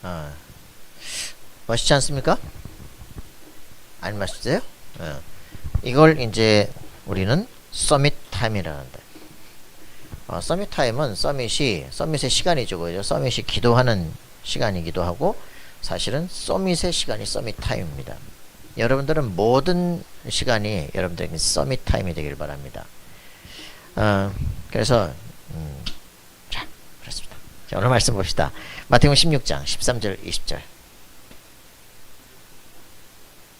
어. 멋있지 않습니까? 안 멋있어요? 어. 이걸 이제 우리는 서밋 타임이라는데. 서밋 타임은 서밋의 시간이죠. 그죠? 서밋이 기도하는 시간이기도 하고, 사실은 서밋의 시간이 서밋 타임입니다. 여러분들은 모든 시간이 여러분들에게 서밋 타임이 되길 바랍니다. 그래서, 자, 그렇습니다. 자, 오늘 말씀 봅시다. 마태복음 16장 13절 20절.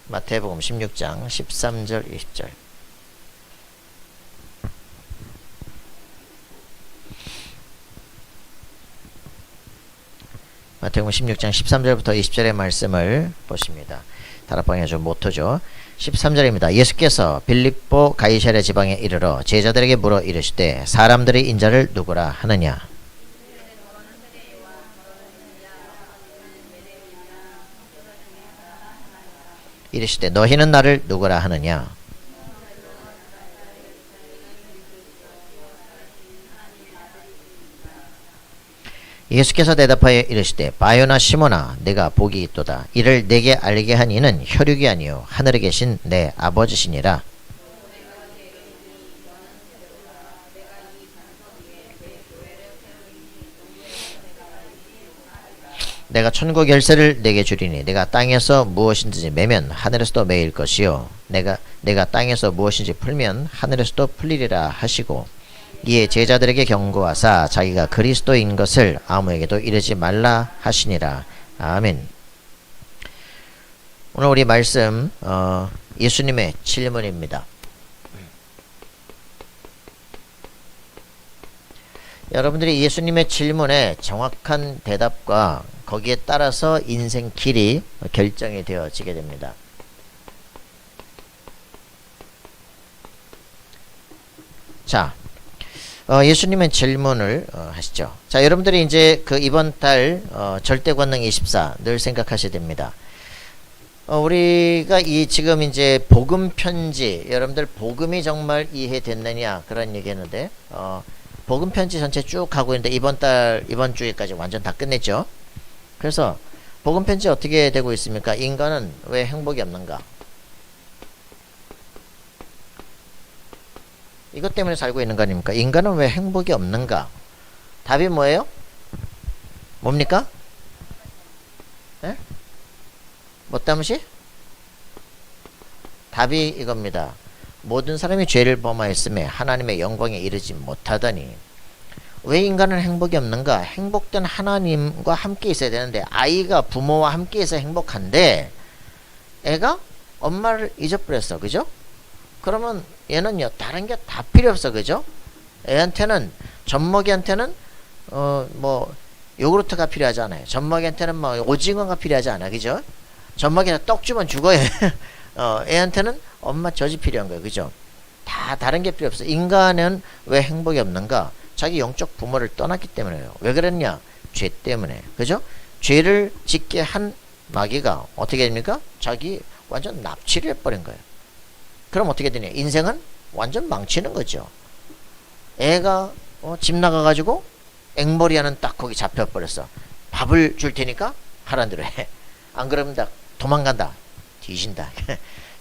마태복음 16장 13절 20절. 마태복음 16장 13절부터 20절의 말씀을 보십니다. 다락방의 좀 모토죠. 13절입니다. 예수께서 빌립보 가이사랴 지방에 이르러 제자들에게 물어 이르시되 사람들이 인자를 누구라 하느냐. 이르시되 너희는 나를 누구라 하느냐. 예수께서 대답하여 이르시되 바요나 시몬아 내가 복이 있도다. 이를 내게 알게 한 이는 혈육이 아니요 하늘에 계신 내 아버지시니라. 내가 천국 열쇠를 내게 주리니 내가 땅에서 무엇인지 매면 하늘에서도 매일 것이요 내가 땅에서 무엇인지 풀면 하늘에서도 풀리리라 하시고, 이에 제자들에게 경고하사 자기가 그리스도인 것을 아무에게도 이르지 말라 하시니라. 아멘. 오늘 우리 말씀 예수님의 질문입니다. 여러분들이 예수님의 질문에 정확한 대답과 거기에 따라서 인생 길이 결정이 되어지게 됩니다. 자, 예수님의 질문을 하시죠. 자, 여러분들이 이제 그 이번 달 절대 권능 24 늘 생각하셔야 됩니다. 우리가 지금 이제 복음 편지, 여러분들 복음이 정말 이해됐느냐 그런 얘기했는데, 복음 편지 전체 쭉 가고 있는데 이번 주에까지 완전 다 끝냈죠. 그래서 복음 편지 어떻게 되고 있습니까? 인간은 왜 행복이 없는가? 이것 때문에 살고 있는 거 아닙니까? 인간은 왜 행복이 없는가? 답이 뭐예요? 뭡니까? 예? 뭐 때문이? 답이 이겁니다. 모든 사람이 죄를 범하였음에 하나님의 영광에 이르지 못하더니. 왜 인간은 행복이 없는가? 행복된 하나님과 함께 있어야 되는데, 아이가 부모와 함께 있어 행복한데 애가 엄마를 잊어버렸어. 그죠? 그러면 얘는요 다른 게 다 필요 없어. 그죠? 애한테는, 젖먹이한테는 뭐 요구르트가 필요하지 않아요. 젖먹이한테는 뭐 오징어가 필요하지 않아. 그죠? 젖먹이한테 떡 주면 죽어요. 애한테는 엄마 젖이 필요한 거예요. 그죠? 다 다른 게 필요 없어. 인간은 왜 행복이 없는가? 자기 영적 부모를 떠났기 때문에요. 왜 그랬냐? 죄 때문에. 그죠? 죄를 짓게 한 마귀가 어떻게 됩니까? 자기 완전 납치를 해버린 거예요. 그럼 어떻게 되냐? 인생은 완전 망치는 거죠. 애가 집 나가가지고 앵머리 하는 딱 거기 잡혀버렸어. 밥을 줄 테니까 하라는 대로 해. 안 그러면 다 도망간다. 뒤진다.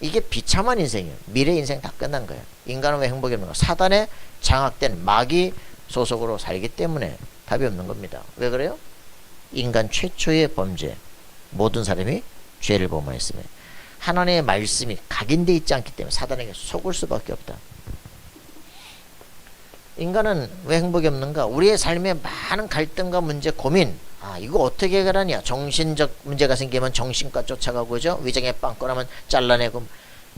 이게 비참한 인생이에요. 미래 인생 다 끝난 거예요. 인간은 왜 행복이 없는가? 사단에 장악된 마귀 소속으로 살기 때문에 답이 없는 겁니다. 왜 그래요? 인간 최초의 범죄. 모든 사람이 죄를 범하였으며 하나님의 말씀이 각인되어 있지 않기 때문에 사단에게 속을 수밖에 없다. 인간은 왜 행복이 없는가? 우리의 삶에 많은 갈등과 문제, 고민. 이거 어떻게 해결하냐? 정신적 문제가 생기면 정신과 쫓아가고, 그죠? 위장에 빵꾸나면 잘라내고.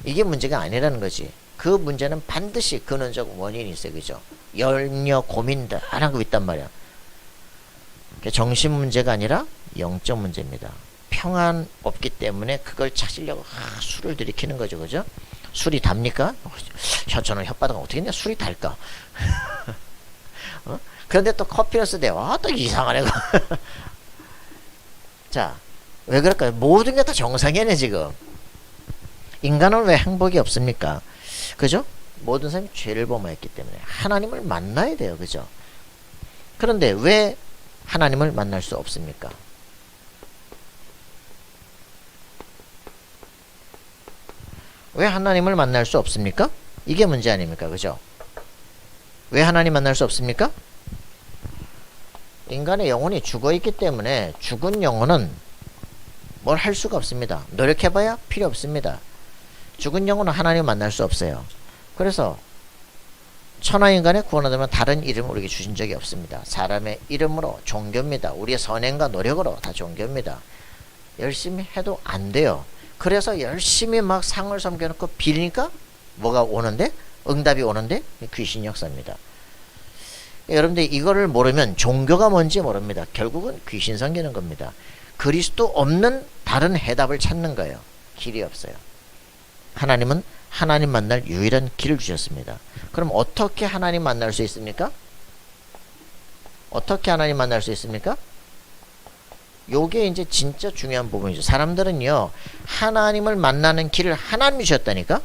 이게 문제가 아니라는 거지. 그 문제는 반드시 근원적 원인이 있어요. 그죠? 염려, 고민들 하는 거 있단 말이야. 정신 문제가 아니라 영적 문제입니다. 평안 없기 때문에 그걸 찾으려고 술을 들이키는 거죠. 그죠? 술이 답니까? 저는 혓바닥은 어떻게 했냐? 술이 달까? 그런데 또 커피를 쓰대. 또 이상하네. 자, 왜 그럴까요? 모든 게 다 정상이네 지금. 인간은 왜 행복이 없습니까? 그죠? 모든 사람이 죄를 범하였기 때문에 하나님을 만나야 돼요. 그죠? 그런데 왜 하나님을 만날 수 없습니까? 왜 하나님을 만날 수 없습니까? 이게 문제 아닙니까? 그죠? 왜 하나님 만날 수 없습니까? 인간의 영혼이 죽어있기 때문에 죽은 영혼은 뭘 할 수가 없습니다. 노력해봐야 필요 없습니다. 죽은 영혼은 하나님 만날 수 없어요. 그래서 천하인간의 구원하려면 다른 이름을 우리에게 주신 적이 없습니다. 사람의 이름으로 종교입니다. 우리의 선행과 노력으로 다 종교입니다. 열심히 해도 안 돼요. 그래서 열심히 막 상을 섬겨놓고 빌리니까 뭐가 오는데? 응답이 오는데? 귀신 역사입니다. 여러분들 이거를 모르면 종교가 뭔지 모릅니다. 결국은 귀신 섬기는 겁니다. 그리스도 없는 다른 해답을 찾는 거예요. 길이 없어요. 하나님은 하나님 만날 유일한 길을 주셨습니다. 그럼 어떻게 하나님 만날 수 있습니까? 어떻게 하나님 만날 수 있습니까? 요게 이제 진짜 중요한 부분이죠. 사람들은요, 하나님을 만나는 길을 하나님이 주셨다니까?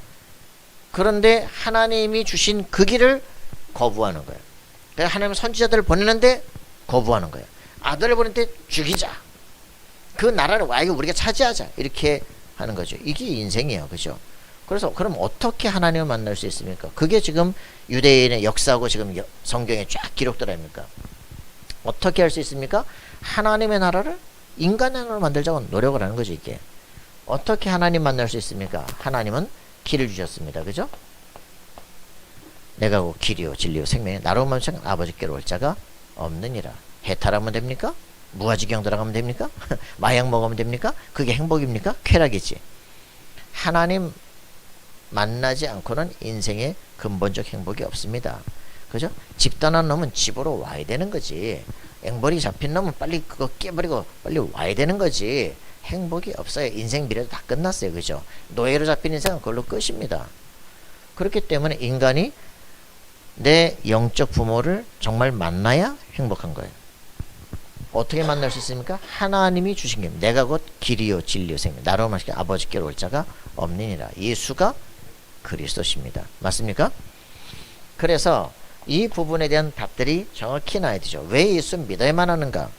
그런데 하나님이 주신 그 길을 거부하는 거예요. 그래서 하나님은 선지자들을 보내는데 거부하는 거예요. 아들을 보낼 때 죽이자. 그 나라를 와, 이거 우리가 차지하자. 이렇게 하는 거죠. 이게 인생이에요. 그죠? 그래서 그럼 어떻게 하나님을 만날 수 있습니까? 그게 지금 유대인의 역사하고 지금 성경에 쫙 기록되어 있습니까? 어떻게 할 수 있습니까? 하나님의 나라를 인간의 나라로 만들자고 노력을 하는 거죠. 이게 어떻게 하나님 만날 수 있습니까? 하나님은 길을 주셨습니다. 그죠? 내가 곧 길이요 진리요 생명이 나로 멈춘 아버지께로 올 자가 없느니라. 해탈하면 됩니까? 무아지경 들어가면 됩니까? 마약 먹으면 됩니까? 그게 행복입니까? 쾌락이지. 하나님 만나지 않고는 인생에 근본적 행복이 없습니다. 그죠? 집 떠난 놈은 집으로 와야 되는 거지. 앵벌이 잡힌 놈은 빨리 그거 깨버리고 빨리 와야 되는 거지. 행복이 없어요. 인생 미래도 다 끝났어요. 그죠? 노예로 잡힌 인생은 그걸로 끝입니다. 그렇기 때문에 인간이 내 영적 부모를 정말 만나야 행복한 거예요. 어떻게 만날 수 있습니까? 하나님이 주신 게 내가 곧 길이요 진리요 생명 나로 말하기 아버지께로 올 자가 없느니라. 예수가 그리스도십니다. 맞습니까? 그래서 이 부분에 대한 답들이 정확히 나야 되죠. 왜 예수 믿어야만 하는가?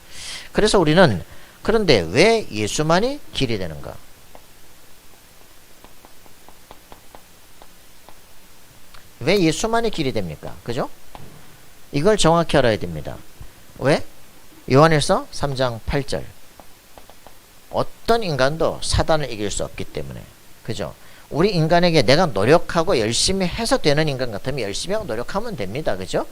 그래서 우리는 그런데 왜 예수만이 길이 되는가? 왜 예수만이 길이 됩니까? 그죠? 이걸 정확히 알아야 됩니다. 왜? 요한일서 3장 8절 어떤 인간도 사단을 이길 수 없기 때문에. 그죠? 우리 인간에게 내가 노력하고 열심히 해서 되는 인간 같으면 열심히 하고 노력하면 됩니다. 그죠?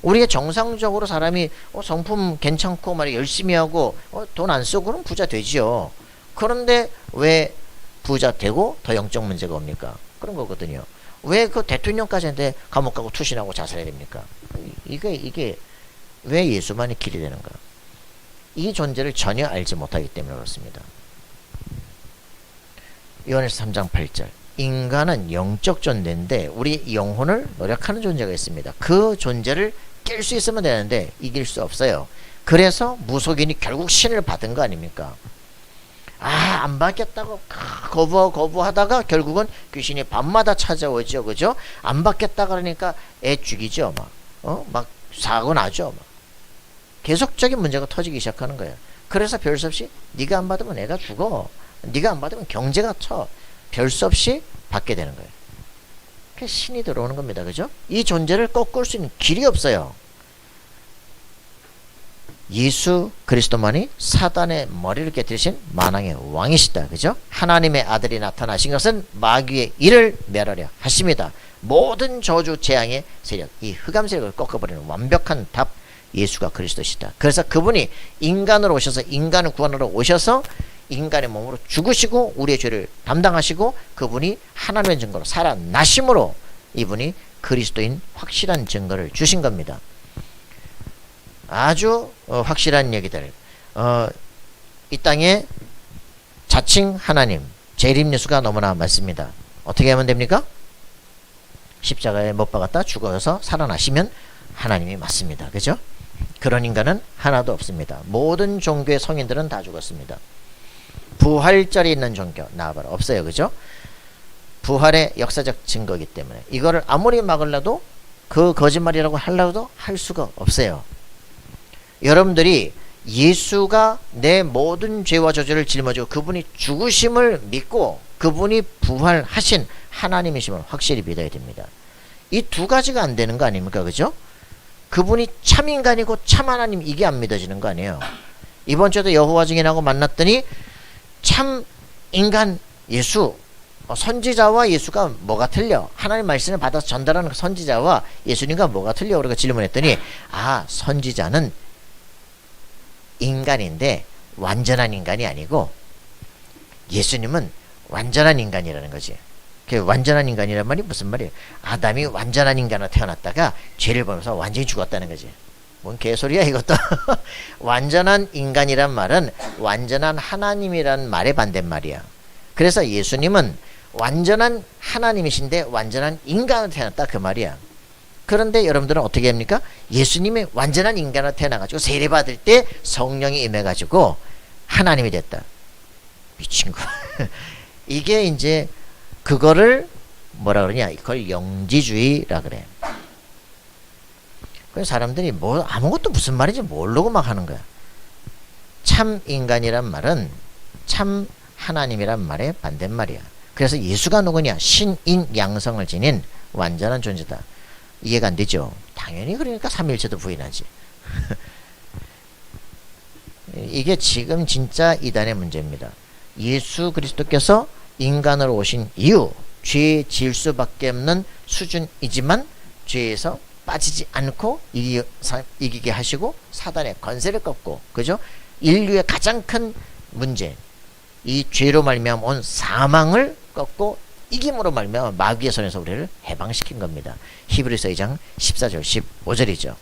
우리가 정상적으로 사람이 성품 괜찮고 말이야 열심히 하고 돈 안 쓰고 그럼 부자 되지요. 그런데 왜 부자 되고 더 영적 문제가 옵니까? 그런 거거든요. 왜 그 대통령까지 했는데 감옥 가고 투신하고 자살해야 됩니까? 이게 왜 예수만이 길이 되는가? 이 존재를 전혀 알지 못하기 때문에 그렇습니다. 요한일서 3장 8절 인간은 영적 존재인데 우리 영혼을 노력하는 존재가 있습니다. 그 존재를 깰 수 있으면 되는데 이길 수 없어요. 그래서 무속인이 결국 신을 받은 거 아닙니까? 안 받겠다고 거부하다가 결국은 귀신이 밤마다 찾아오죠. 그죠? 안 받겠다 그러니까 애 죽이죠. 막 사고 나죠. 막. 계속적인 문제가 터지기 시작하는 거예요. 그래서 별 수 없이 네가 안 받으면 애가 죽어. 네가 안 받으면 경제가 쳐. 별 수 없이 받게 되는 거예요. 그래서 신이 들어오는 겁니다. 그죠? 이 존재를 꺾을 수 있는 길이 없어요. 예수 그리스도만이 사단의 머리를 깨뜨리신 만왕의 왕이시다. 그죠? 하나님의 아들이 나타나신 것은 마귀의 일을 멸하려 하십니다. 모든 저주 재앙의 세력, 이 흑암 세력을 꺾어버리는 완벽한 답 예수가 그리스도시다. 그래서 그분이 인간으로 오셔서 인간을 구원하러 오셔서 인간의 몸으로 죽으시고 우리의 죄를 담당하시고 그분이 하나님의 증거로 살아나심으로 이분이 그리스도인 확실한 증거를 주신 겁니다. 아주 확실한 얘기들. 이 땅에 자칭 하나님 재림 예수가 너무나 많습니다. 어떻게 하면 됩니까? 십자가에 못 박았다 죽어서 살아나시면 하나님이 맞습니다. 그죠? 그런 인간은 하나도 없습니다. 모든 종교의 성인들은 다 죽었습니다. 부활절이 있는 종교 나와봐라. 없어요. 그죠? 부활의 역사적 증거이기 때문에 이거를 아무리 막으려도 그 거짓말이라고 하려도 할 수가 없어요. 여러분들이 예수가 내 모든 죄와 저주를 짊어지고 그분이 죽으심을 믿고 그분이 부활하신 하나님이심을 확실히 믿어야 됩니다. 이 두 가지가 안 되는 거 아닙니까? 그죠? 그분이 참 인간이고 참 하나님, 이게 안 믿어지는 거 아니에요. 이번 주에도 여호와 증인하고 만났더니 참 인간 예수, 선지자와 예수가 뭐가 틀려? 하나님 말씀을 받아서 전달하는 선지자와 예수님과 뭐가 틀려? 우리가 질문했더니 선지자는 인간인데 완전한 인간이 아니고 예수님은 완전한 인간이라는 거지. 그 완전한 인간이란 말이 무슨 말이에요? 아담이 완전한 인간으로 태어났다가 죄를 범해서 완전히 죽었다는 거지. 뭔 개소리야 이것도. 완전한 인간이란 말은 완전한 하나님이란 말의 반대말이야. 그래서 예수님은 완전한 하나님이신데 완전한 인간으로 태어났다 그 말이야. 그런데 여러분들은 어떻게 합니까? 예수님이 완전한 인간으로 태어나가지고 세례받을 때 성령이 임해가지고 하나님이 됐다. 미친 거. 이게 이제 그거를 뭐라 그러냐? 이걸 영지주의라 그래. 그래서 사람들이 뭐 아무것도 무슨 말인지 모르고 막 하는 거야. 참 인간이란 말은 참 하나님이란 말의 반대말이야. 그래서 예수가 누구냐? 신인 양성을 지닌 완전한 존재다. 이해가 안 되죠? 당연히 그러니까 삼위일체도 부인하지. 이게 지금 진짜 이단의 문제입니다. 예수 그리스도께서 인간으로 오신 이유, 죄 지을 수밖에 없는 수준이지만 죄에서 빠지지 않고 이기게 하시고 사단의 권세를 꺾고, 그죠? 인류의 가장 큰 문제, 이 죄로 말미암아 온 사망을 꺾고 이김으로 말미암아 마귀의 손에서 우리를 해방시킨 겁니다. 히브리서 2장 14절 15절이죠.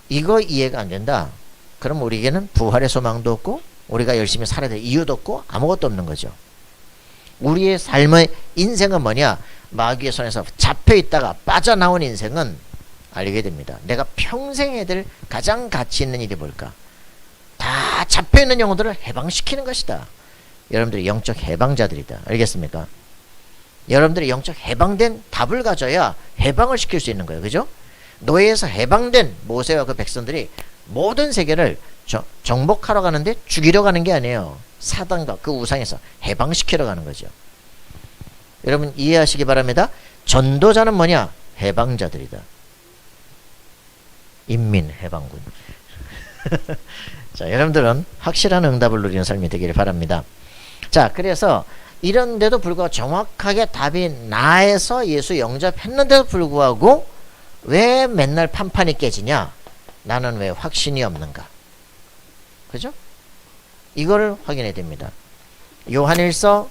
이거 이해가 안 된다. 그럼 우리에게는 부활의 소망도 없고 우리가 열심히 살아야 될 이유도 없고 아무것도 없는 거죠. 우리의 삶의 인생은 뭐냐? 마귀의 손에서 잡혀있다가 빠져나온 인생은 알게 됩니다. 내가 평생 해야 될 가장 가치 있는 일이 뭘까? 다 잡혀있는 영혼들을 해방시키는 것이다. 여러분들이 영적 해방자들이다. 알겠습니까? 여러분들이 영적 해방된 답을 가져야 해방을 시킬 수 있는 거예요. 그죠? 노예에서 해방된 모세와 그 백성들이 모든 세계를 정복하러 가는데 죽이러 가는 게 아니에요. 사단과 그 우상에서 해방시키러 가는 거죠. 여러분 이해하시기 바랍니다. 전도자는 뭐냐? 해방자들이다. 인민해방군. 자, 여러분들은 확실한 응답을 누리는 삶이 되기를 바랍니다. 자, 그래서 이런데도 불구하고 정확하게 답이 나에서 예수 영접했는데도 불구하고 왜 맨날 판판이 깨지냐? 나는 왜 확신이 없는가? 그죠? 이거를 확인해야 됩니다. 요한일서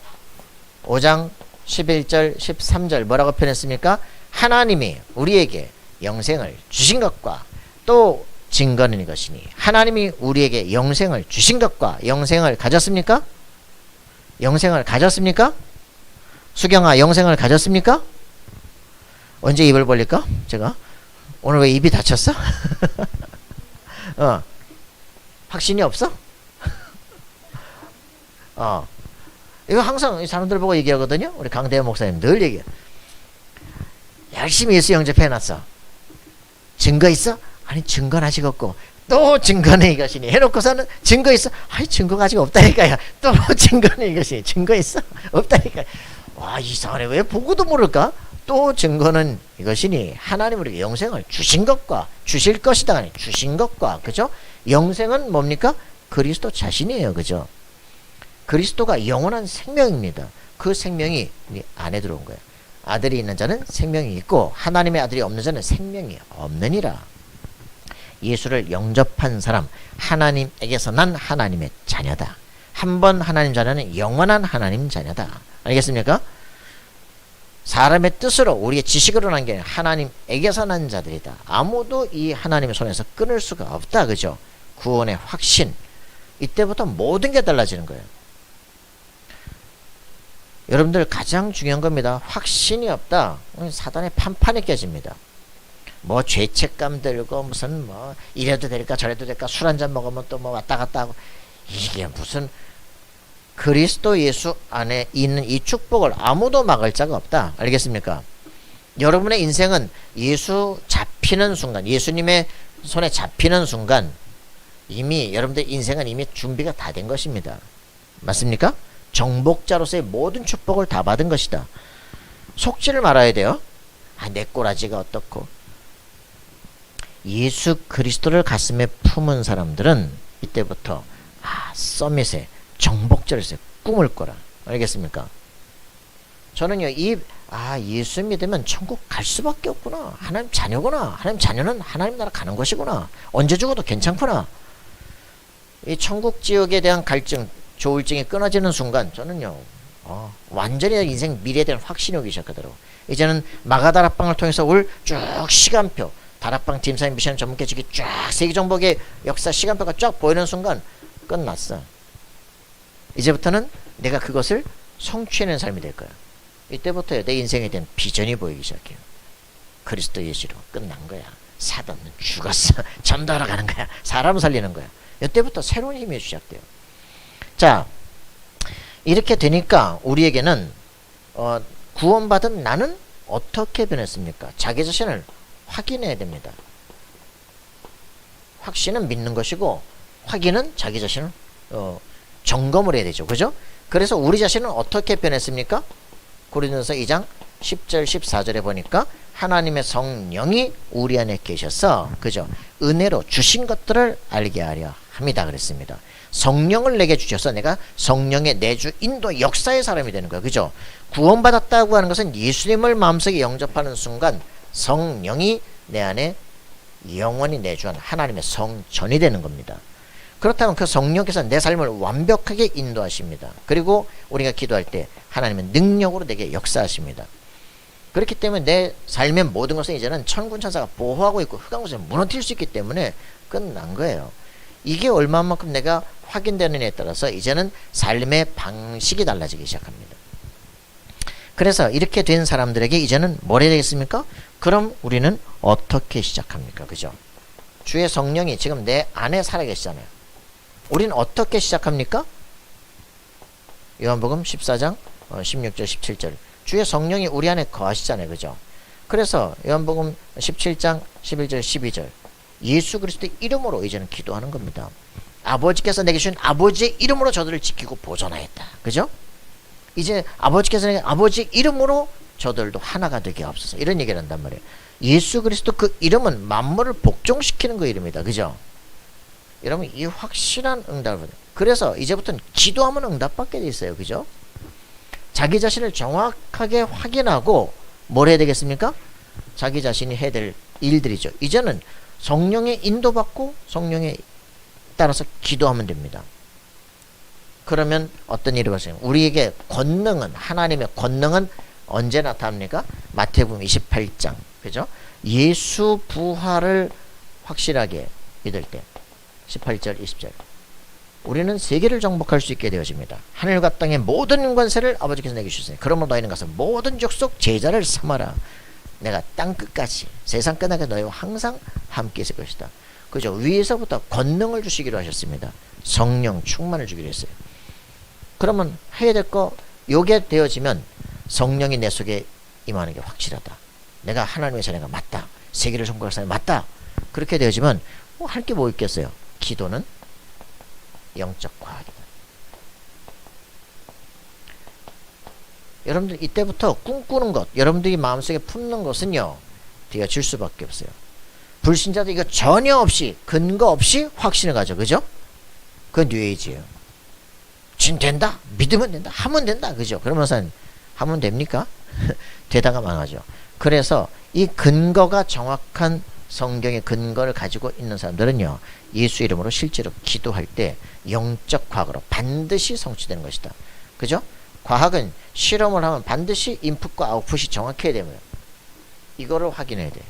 5장 11절 13절 뭐라고 표현했습니까? 하나님이 우리에게 영생을 주신 것과 또 증거는 이것이니, 하나님이 우리에게 영생을 주신 것과 영생을 가졌습니까? 영생을 가졌습니까? 수경아, 영생을 가졌습니까? 언제 입을 벌릴까? 제가 오늘 왜 입이 다쳤어? 확신이 없어? 이거 항상 사람들 보고 얘기하거든요. 우리 강대현 목사님 늘 얘기해. 열심히 예수 영접해놨어. 증거 있어? 아니, 증거는 아직 없고, 또 증거는 이것이니 해놓고서는 증거 있어? 아니, 증거가 아직 없다니까요. 또 증거는 이것이니 증거 있어? 없다니까. 와, 이상하네. 왜 보고도 모를까? 또 증거는 이것이니 하나님 우리에게 영생을 주신 것과 주실 것이다. 아니, 주신 것과, 그죠? 영생은 뭡니까? 그리스도 자신이에요. 그죠? 그리스도가 영원한 생명입니다. 그 생명이 우리 안에 들어온 거예요. 아들이 있는 자는 생명이 있고 하나님의 아들이 없는 자는 생명이 없느니라. 예수를 영접한 사람, 하나님에게서 난 하나님의 자녀다. 한 번 하나님 자녀는 영원한 하나님 자녀다. 알겠습니까? 사람의 뜻으로 우리의 지식으로 난 게 하나님에게서 난 자들이다. 아무도 이 하나님의 손에서 끊을 수가 없다. 그죠? 구원의 확신. 이때부터 모든 게 달라지는 거예요. 여러분들 가장 중요한 겁니다. 확신이 없다. 사단의 판판이 깨집니다. 뭐 죄책감 들고 무슨 뭐 이래도 될까 저래도 될까, 술 한잔 먹으면 또 뭐 왔다 갔다 하고, 이게 무슨, 그리스도 예수 안에 있는 이 축복을 아무도 막을 자가 없다. 알겠습니까? 여러분의 인생은 예수 잡히는 순간, 예수님의 손에 잡히는 순간 이미 여러분들 인생은 이미 준비가 다 된 것입니다. 맞습니까? 정복자로서의 모든 축복을 다 받은 것이다. 속지를 말아야 돼요. 내 꼬라지가 어떻고. 예수 그리스도를 가슴에 품은 사람들은 이때부터 서밋의 정복자로서의 꿈을 꿔라. 알겠습니까? 저는요, 예수 믿으면 천국 갈 수밖에 없구나. 하나님 자녀구나. 하나님 자녀는 하나님 나라 가는 것이구나. 언제 죽어도 괜찮구나. 이 천국 지옥에 대한 갈증, 조울증이 끊어지는 순간 저는요, 완전히 인생 미래에 대한 확신이 오기 시작하더라고. 이제는 마가다락방을 통해서 올 쭉 시간표, 다락방 팀사인 미션 전문가 지기 쫙 세계정복의 역사 시간표가 쫙 보이는 순간 끝났어. 이제부터는 내가 그것을 성취해낸 삶이 될 거야. 이때부터 내 인생에 대한 비전이 보이기 시작해요. 그리스도 예수로 끝난 거야. 사단은 죽었어. 전도하러 가는 거야. 사람 살리는 거야. 이때부터 새로운 힘이 시작돼요. 자, 이렇게 되니까 우리에게는 구원받은 나는 어떻게 변했습니까? 자기 자신을 확인해야 됩니다. 확신은 믿는 것이고 확인은 자기 자신을 점검을 해야 되죠. 그죠? 그래서 우리 자신은 어떻게 변했습니까? 고린도서 2장 10절 14절에 보니까 하나님의 성령이 우리 안에 계셔서 그죠? 은혜로 주신 것들을 알게 하려 합니다. 그랬습니다. 성령을 내게 주셔서 내가 성령의 내주 인도 역사의 사람이 되는 거예요. 그죠? 구원받았다고 하는 것은 예수님을 마음속에 영접하는 순간 성령이 내 안에 영원히 내주한 하나님의 성전이 되는 겁니다. 그렇다면 그 성령께서 내 삶을 완벽하게 인도하십니다. 그리고 우리가 기도할 때 하나님은 능력으로 내게 역사하십니다. 그렇기 때문에 내 삶의 모든 것은 이제는 천군 천사가 보호하고 있고 흑암 곳에 무너뜨릴 수 있기 때문에 끝난 거예요. 이게 얼마만큼 내가 확인되느냐에 따라서 이제는 삶의 방식이 달라지기 시작합니다. 그래서 이렇게 된 사람들에게 이제는 뭘 해야 되겠습니까? 그럼 우리는 어떻게 시작합니까? 그죠? 주의 성령이 지금 내 안에 살아계시잖아요. 우리는 어떻게 시작합니까? 요한복음 14장 16절 17절 주의 성령이 우리 안에 거하시잖아요. 그죠? 그래서 요한복음 17장 11절 12절 예수 그리스도의 이름으로 이제는 기도하는 겁니다. 아버지께서 내게 주신 아버지의 이름으로 저들을 지키고 보존하였다. 그죠? 이제 아버지께서 내게 아버지의 이름으로 저들도 하나가 되게 하옵소서. 이런 얘기를 한단 말이에요. 예수 그리스도 그 이름은 만물을 복종시키는 그 이름이다. 그죠? 여러분 이 확실한 응답을 그래서 이제부터는 기도하면 응답받게 돼 있어요. 그죠? 자기 자신을 정확하게 확인하고 뭘 해야 되겠습니까? 자기 자신이 해야 될 일들이죠. 이제는 성령의 인도받고 성령에 따라서 기도하면 됩니다. 그러면 어떤 일이 벌어져요? 우리에게 권능은 하나님의 권능은 언제 나타납니까? 마태복음 28장 그죠? 예수 부활을 확실하게 믿을 때 18절 20절 우리는 세계를 정복할 수 있게 되어집니다. 하늘과 땅의 모든 권세를 아버지께서 내게 주셨으니 그러므로 너희는 가서 모든 족속 제자를 삼아라. 내가 땅끝까지 세상 끝나게 너희와 항상 함께 있을 것이다. 그죠? 위에서부터 권능을 주시기로 하셨습니다. 성령 충만을 주기로 했어요. 그러면 해야 될 거 요게 되어지면 성령이 내 속에 임하는 게 확실하다. 내가 하나님의 자녀가 맞다. 세계를 정복할 사람이 맞다. 그렇게 되어지면 할 게 뭐 있겠어요? 기도는 영적 과학이다. 여러분들 이때부터 꿈꾸는 것, 여러분들이 마음속에 품는 것은요 되어질 수밖에 없어요. 불신자들 이거 전혀 없이 근거 없이 확신을 가져. 그죠? 그건 뉴에이지예요. 진 된다. 믿으면 된다. 하면 된다. 그죠? 그러면서 하면 됩니까? 되다가 망하죠. 그래서 이 근거가 정확한 성경의 근거를 가지고 있는 사람들은요 예수 이름으로 실제로 기도할 때 영적 과학으로 반드시 성취되는 것이다. 그죠? 과학은 실험을 하면 반드시 인풋과 아웃풋이 정확해야 되고요. 이거를 확인해야 돼.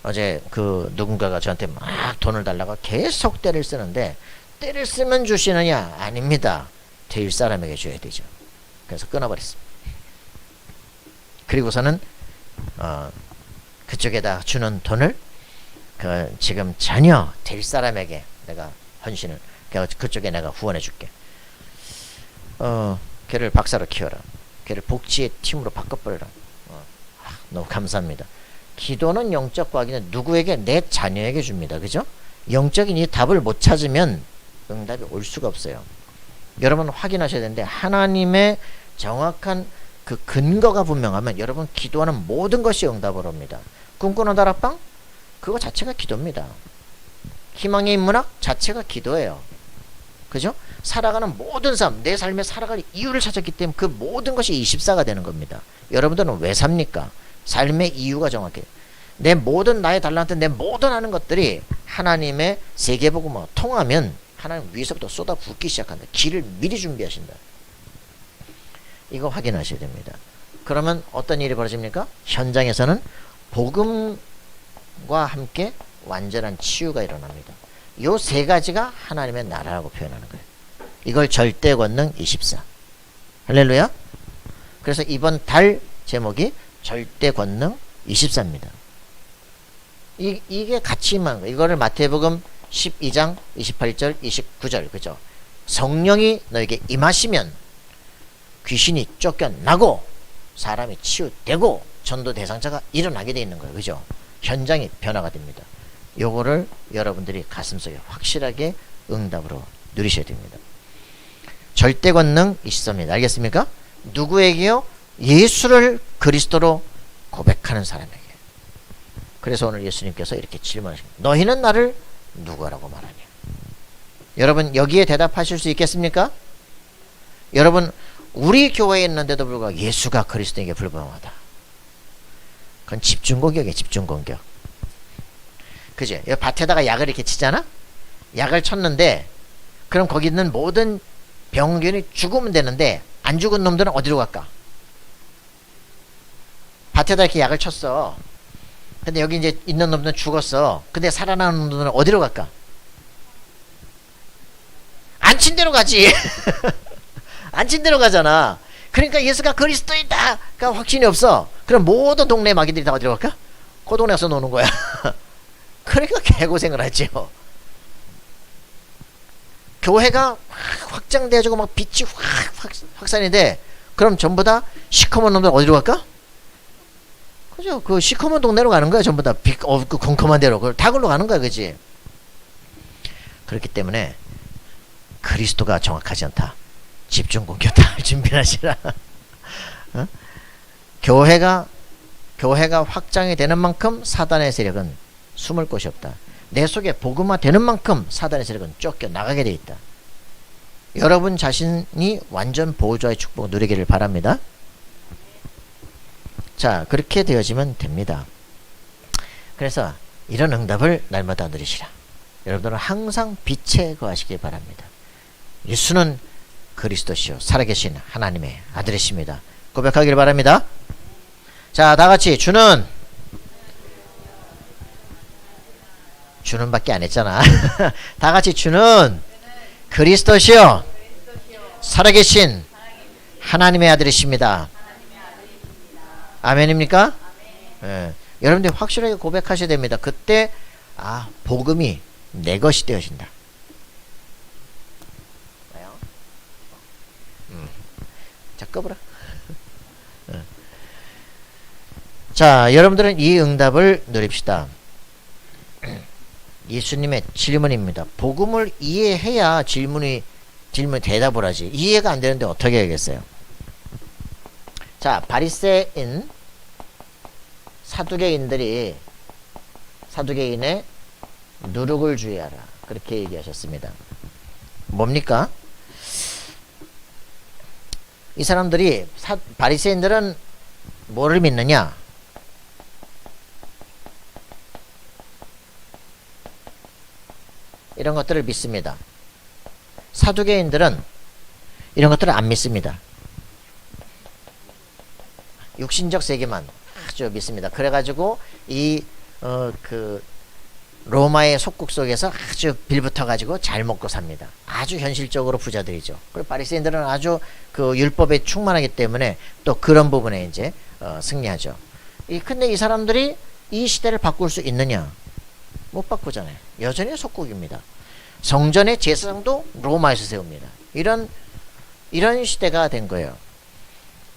어제 그 누군가가 저한테 막 돈을 달라고 계속 때를 쓰는데 때를 쓰면 주시느냐? 아닙니다. 될 사람에게 줘야 되죠. 그래서 끊어버렸습니다. 그리고서는 그쪽에다 주는 돈을 지금 전혀 될 사람에게 내가 헌신을 그쪽에 내가 후원해 줄게. 걔를 박사로 키워라. 걔를 복지의 팀으로 바꿔버려라. 너무 감사합니다. 기도는 영적 과학이는 누구에게? 내 자녀에게 줍니다. 그죠? 영적인 이 답을 못 찾으면 응답이 올 수가 없어요. 여러분 확인하셔야 되는데 하나님의 정확한 그 근거가 분명하면 여러분 기도하는 모든 것이 응답을 옵니다. 꿈꾸는 다락방? 그거 자체가 기도입니다. 희망의 인문학 자체가 기도예요. 그죠? 살아가는 모든 삶, 내 삶에 살아갈 이유를 찾았기 때문에 그 모든 것이 24가 되는 겁니다. 여러분들은 왜 삽니까? 삶의 이유가 정확해. 내 모든 나의 달란트, 내 모든 하는 것들이 하나님의 세계복음과 통하면 하나님 위에서부터 쏟아붓기 시작한다. 길을 미리 준비하신다. 이거 확인하셔야 됩니다. 그러면 어떤 일이 벌어집니까? 현장에서는 복음과 함께 완전한 치유가 일어납니다. 요 세 가지가 하나님의 나라라고 표현하는 거예요. 이걸 절대 권능 24. 할렐루야. 그래서 이번 달 제목이 절대 권능 24입니다. 이게 같이 임한 거예요. 이거를 마태복음 12장 28절 29절 그죠? 성령이 너에게 임하시면 귀신이 쫓겨나고 사람이 치유되고 전도 대상자가 일어나게 돼 있는 거예요. 그죠? 현장이 변화가 됩니다. 요거를 여러분들이 가슴속에 확실하게 응답으로 누리셔야 됩니다. 절대 권능 23입니다. 알겠습니까? 누구에게요? 예수를 그리스도로 고백하는 사람에게. 그래서 오늘 예수님께서 이렇게 질문하십니다. 너희는 나를 누구라고 말하냐? 여러분 여기에 대답하실 수 있겠습니까? 여러분 우리 교회에 있는데도 불구하고 예수가 그리스도에게 불분명하다. 그건 집중공격이에요. 집중공격. 그죠? 여기 밭에다가 약을 이렇게 치잖아? 약을 쳤는데 그럼 거기 있는 모든 병균이 죽으면 되는데 안 죽은 놈들은 어디로 갈까? 밭에다 이렇게 약을 쳤어. 근데 여기 이제 있는 놈들은 죽었어. 근데 살아나는 놈들은 어디로 갈까? 안 친 대로 가지. 안 친 대로 가잖아. 그러니까 예수가 그리스도이다. 그러니까 확신이 없어. 그럼 모든 동네 마귀들이 다 어디로 갈까? 그 동네 가서 노는 거야. 그러니까 개고생을 하죠. 교회가 확장돼가지고 막 빛이 확산이 돼. 그럼 전부 다 시커먼 놈들 어디로 갈까? 그죠? 그 시커먼 동네로 가는 거야. 전부 다 그 컴컴한 데로. 그걸 다 걸로 가는 거야. 그지? 그렇기 때문에 그리스도가 정확하지 않다. 집중 공격 다 할 준비를 하시라. 어? 교회가 확장이 되는 만큼 사단의 세력은 숨을 곳이 없다. 내 속에 복음화 되는 만큼 사단의 세력은 쫓겨나가게 돼 있다. 여러분 자신이 완전 보호자의 축복을 누리기를 바랍니다. 자, 그렇게 되어지면 됩니다. 그래서 이런 응답을 날마다 누리시라. 여러분들은 항상 빛에 거하시길 바랍니다. 예수는 그리스도시요 살아계신 하나님의 아들이십니다. 고백하길 바랍니다. 자, 다같이 주는 밖에 안 했잖아. 다같이 주는 그리스도시요 살아계신 하나님의 아들이십니다. 아멘입니까? 예. 여러분들이 확실하게 고백하셔야 됩니다. 그때 복음이 내 것이 되어진다. 자, 꺼보라. 자, 여러분들은 이 응답을 누립시다. 예수님의 질문입니다. 복음을 이해해야 질문 대답을 하지. 이해가 안 되는데 어떻게 해야겠어요? 자, 바리새인 사두개인의 누룩을 주의하라. 그렇게 얘기하셨습니다. 뭡니까? 이 사람들이 바리새인들은 뭐를 믿느냐? 이런 것들을 믿습니다. 사두개인들은 이런 것들을 안 믿습니다. 육신적 세계만 아주 믿습니다. 그래가지고 로마의 속국 속에서 아주 빌붙어가지고 잘 먹고 삽니다. 아주 현실적으로 부자들이죠. 그리고 바리새인들은 아주 그 율법에 충만하기 때문에 또 그런 부분에 이제 승리하죠. 근데 이 사람들이 이 시대를 바꿀 수 있느냐? 못 바꾸잖아요. 여전히 속국입니다. 성전의 제사장도 로마에서 세웁니다. 이런 시대가 된 거예요.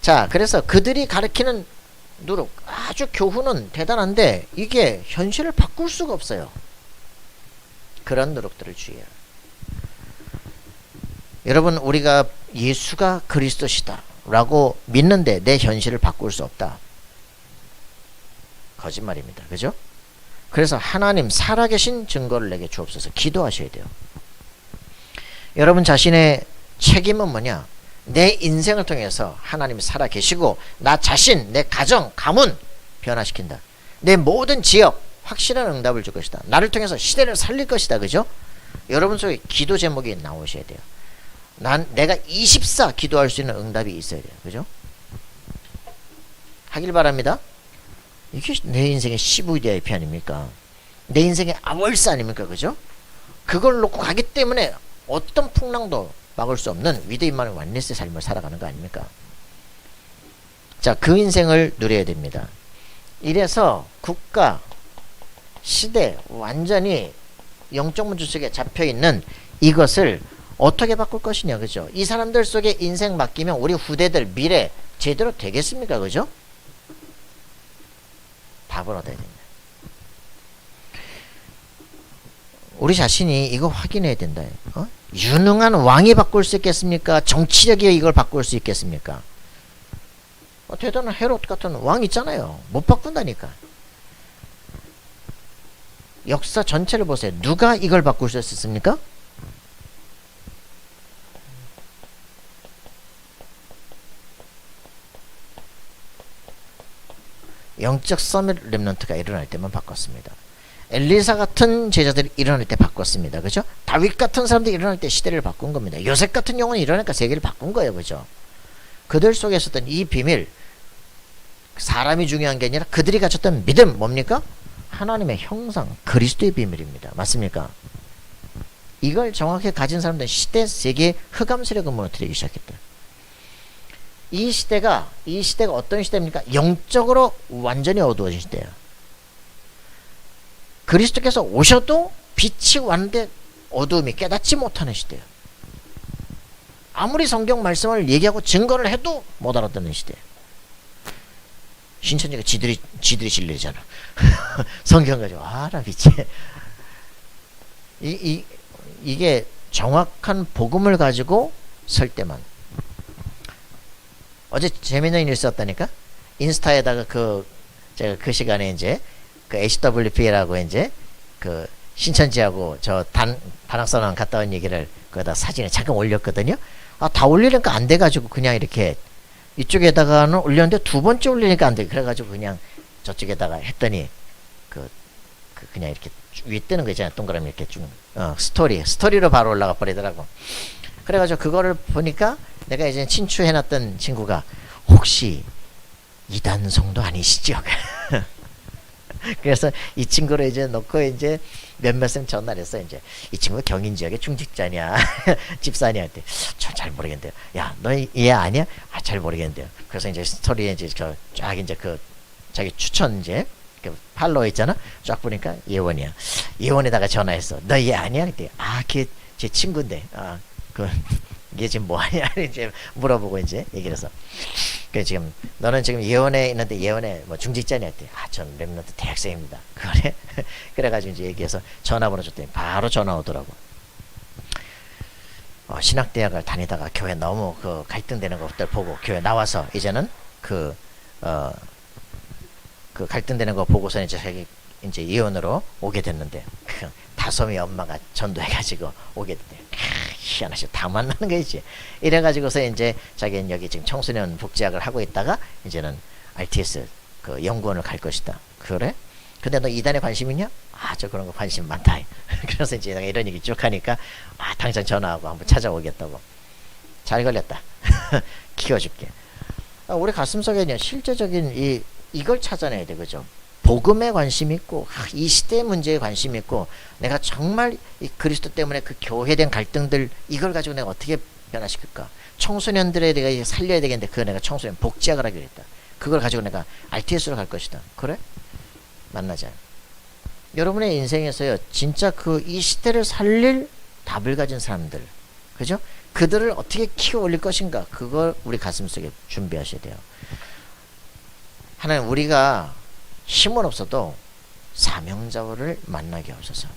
자, 그래서 그들이 가르치는 누룩, 아주 교훈은 대단한데 이게 현실을 바꿀 수가 없어요. 그런 누룩들을 주의해요. 여러분, 우리가 예수가 그리스도시다 라고 믿는데 내 현실을 바꿀 수 없다. 거짓말입니다. 그죠? 그래서 하나님 살아계신 증거를 내게 주옵소서 기도하셔야 돼요. 여러분 자신의 책임은 뭐냐? 내 인생을 통해서 하나님이 살아계시고 나 자신, 내 가정, 가문 변화시킨다. 내 모든 지역 확실한 응답을 줄 것이다. 나를 통해서 시대를 살릴 것이다. 그죠? 여러분 속에 기도 제목이 나오셔야 돼요. 내가 24 기도할 수 있는 응답이 있어야 돼요. 그죠? 하길 바랍니다. 이게 내 인생의 CVDIP 아닙니까? 내 인생의 아월스 아닙니까? 그죠? 그걸 놓고 가기 때문에 어떤 풍랑도 막을 수 없는 위대인만의 완네스의 삶을 살아가는 거 아닙니까? 자, 그 인생을 누려야 됩니다. 이래서 국가, 시대, 완전히 영적 문제 속에 잡혀있는 이것을 어떻게 바꿀 것이냐, 그죠? 이 사람들 속에 인생 맡기면 우리 후대들 미래 제대로 되겠습니까? 그죠? 답을 얻어야 됩니다. 우리 자신이 이거 확인해야 된다. 유능한 왕이 바꿀 수 있겠습니까? 정치력이 이걸 바꿀 수 있겠습니까? 대단한 헤롯 같은 왕 있잖아요. 못 바꾼다니까. 역사 전체를 보세요. 누가 이걸 바꿀 수 있었습니까? 영적 서밋 렘넌트가 일어날 때만 바꿨습니다. 엘리사 같은 제자들이 일어날 때 바꿨습니다. 그죠? 다윗 같은 사람들이 일어날 때 시대를 바꾼 겁니다. 요셉 같은 영혼이 일어나니까 세계를 바꾼 거예요. 그죠? 그들 속에 있었던 이 비밀, 사람이 중요한 게 아니라 그들이 가졌던 믿음, 뭡니까? 하나님의 형상, 그리스도의 비밀입니다. 맞습니까? 이걸 정확히 가진 사람들은 시대, 세계에 흑암세력을 무너뜨리기 시작했다. 이 시대가 어떤 시대입니까? 영적으로 완전히 어두워진 시대예요. 그리스도께서 오셔도 빛이 왔는데 어두움이 깨닫지 못하는 시대예요. 아무리 성경 말씀을 얘기하고 증거를 해도 못 알아듣는 시대예요. 신천지가 지들이 진리잖아. 성경 가지고 나 미치게. 이게 정확한 복음을 가지고 설 때만. 어제 재밌는 일이 있었다니까? 인스타에다가 제가 그 시간에 이제 그 HWP라고 이제 그 신천지하고 저 단학선언 갔다 온 얘기를 거기다 사진에 잠깐 올렸거든요. 다 올리니까 안 돼가지고 그냥 이렇게 이쪽에다가는 올렸는데 두 번째 올리니까 안 돼. 그래가지고 그냥 저쪽에다가 했더니 그냥 이렇게 위에 뜨는 거 있잖아요. 동그라미 이렇게 쭉 스토리로 바로 올라가 버리더라고. 그래가지고 그거를 보니까 내가 이제 친추해놨던 친구가 혹시 이단성도 아니시죠? 그래서 이 친구를 이제 놓고 이제 몇몇 생 전화를 했어. 이제 이 친구가 경인 지역의 중직자냐 집사냐 할 때 잘 모르겠는데요. 야, 너 얘 아니야? 잘 모르겠는데요. 그래서 이제 스토리에 이제 쫙 이제 자기 추천 이제 팔로워 있잖아. 쫙 보니까 예원이야. 예원에다가 전화했어. 너 얘 아니야? 그때 걔 제 친구인데 이게 지금 뭐하냐 이제 물어보고 이제 얘기를 해서 그래 지금 너는 지금 예원에 있는데 예원에 뭐 중직자냐 했대. 전 렘넌트 대학생입니다. 그래? 그래가지고 이제 얘기해서 전화번호 줬더니 바로 전화 오더라고. 신학대학을 다니다가 교회 너무 갈등되는 것들 보고 교회 나와서 이제는 갈등되는 거 보고서 이제 예원으로 오게 됐는데 다솜이 엄마가 전도해가지고 오게 됐대. 희한하시 다 만나는 거지. 이래가지고서 이제 자기는 여기 지금 청소년 복지학을 하고 있다가 이제는 RTS 연구원을 갈 것이다. 그래? 근데 너 이단에 관심 있냐? 저 그런 거 관심 많다. 그래서 이제 내가 이런 얘기 쭉 하니까 당장 전화하고 한번 찾아오겠다고. 잘 걸렸다. 키워줄게. 우리 가슴속에 실제적인 이걸 찾아내야 돼. 그죠? 복음에 관심 있고 이 시대 문제에 관심 있고 내가 정말 이 그리스도 때문에 그 교회된 갈등들 이걸 가지고 내가 어떻게 변화시킬까? 청소년들에 내가 살려야 되겠는데 그거 내가 청소년 복지학을 하기로 했다. 그걸 가지고 내가 RTS로 갈 것이다. 그래? 만나자. 여러분의 인생에서요 진짜 이 시대를 살릴 답을 가진 사람들, 그죠? 그들을 어떻게 키워 올릴 것인가? 그걸 우리 가슴속에 준비하셔야 돼요. 하나님, 우리가 힘은 없어도 사명자를 만나게 하옵소서.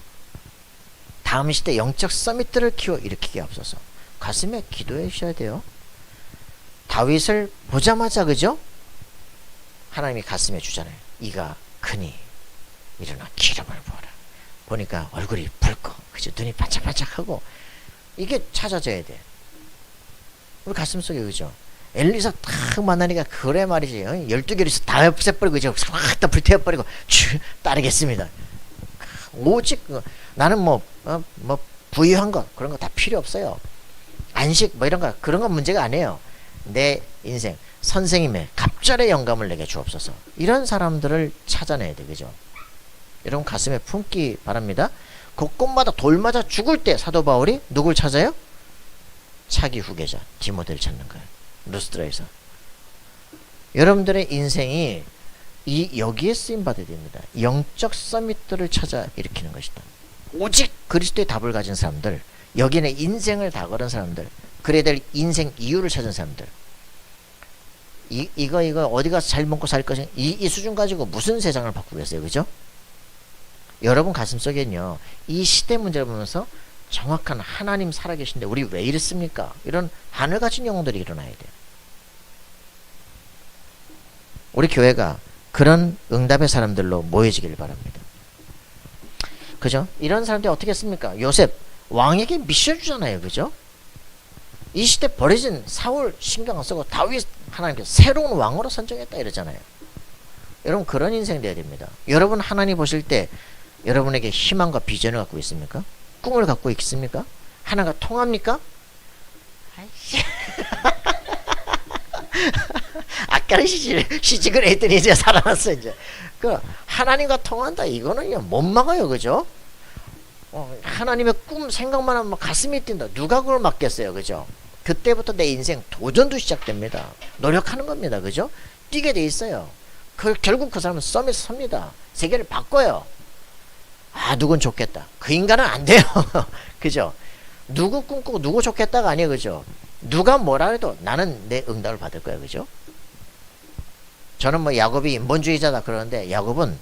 다음 시대 영적 서밋들을 키워 일으키게 하옵소서. 가슴에 기도해 주셔야 돼요. 다윗을 보자마자 그죠? 하나님이 가슴에 주잖아요. 이가 크니 일어나 기름을 부어라. 보니까 얼굴이 붉고 그죠? 눈이 반짝반짝하고 이게 찾아져야 돼. 우리 가슴속에 그죠? 엘리사 딱 만나니까 그래 말이지. 12개를 다 없애버리고 그죠? 확 다 불태워버리고 따르겠습니다. 오직 나는 뭐 부유한 것 그런 거 다 필요 없어요. 안식 뭐 이런 거 그런 건 문제가 아니에요. 내 인생 선생님의 갑절의 영감을 내게 주옵소서. 이런 사람들을 찾아내야 돼. 그죠? 여러분 가슴에 품기 바랍니다. 곳곳마다 돌 맞아 죽을 때 사도 바울이 누굴 찾아요? 차기 후계자 디모데를 찾는 거예요. 루스드라에서. 여러분들의 인생이 여기에 쓰임 받아야 됩니다. 영적 서밋들을 찾아 일으키는 것이다. 오직 그리스도의 답을 가진 사람들, 여기는 인생을 다 걸은 사람들, 그래야 될 인생 이유를 찾은 사람들. 이거 어디 가서 잘 먹고 살 것인가, 이 수준 가지고 무슨 세상을 바꾸겠어요. 그죠? 여러분 가슴속에는요, 이 시대 문제를 보면서 정확한 하나님 살아계신데 우리 왜 이랬습니까? 이런 하늘 같은 영혼들이 일어나야 돼요. 우리 교회가 그런 응답의 사람들로 모여지길 바랍니다. 그죠? 이런 사람들이 어떻게 했습니까? 요셉 왕에게 미션 주잖아요. 그죠? 이 시대 버려진 사울 신경 안 쓰고 다윗 하나님께서 새로운 왕으로 선정했다 이러잖아요. 여러분 그런 인생 돼야 됩니다. 여러분 하나님 보실 때 여러분에게 희망과 비전을 갖고 있습니까? 꿈을 갖고 있습니까? 하나가 통합니까? 아이씨. 아까는 시집을 했더니 이제 살아났어. 이제 그 하나님과 통한다 이거는요 못 막아요. 그죠? 하나님의 꿈 생각만 하면 가슴이 뛴다. 누가 그걸 막겠어요. 그죠? 그때부터 내 인생 도전도 시작됩니다. 노력하는 겁니다. 그죠? 뛰게 돼 있어요. 결국 그 사람은 썸에서 섭니다. 세계를 바꿔요. 누군 좋겠다. 그 인간은 안 돼요. 그죠? 누구 꿈꾸고 누구 좋겠다가 아니에요. 그죠? 누가 뭐라 해도 나는 내 응답을 받을 거야. 그죠? 저는 뭐 야곱이 인본주의자다 그러는데 야곱은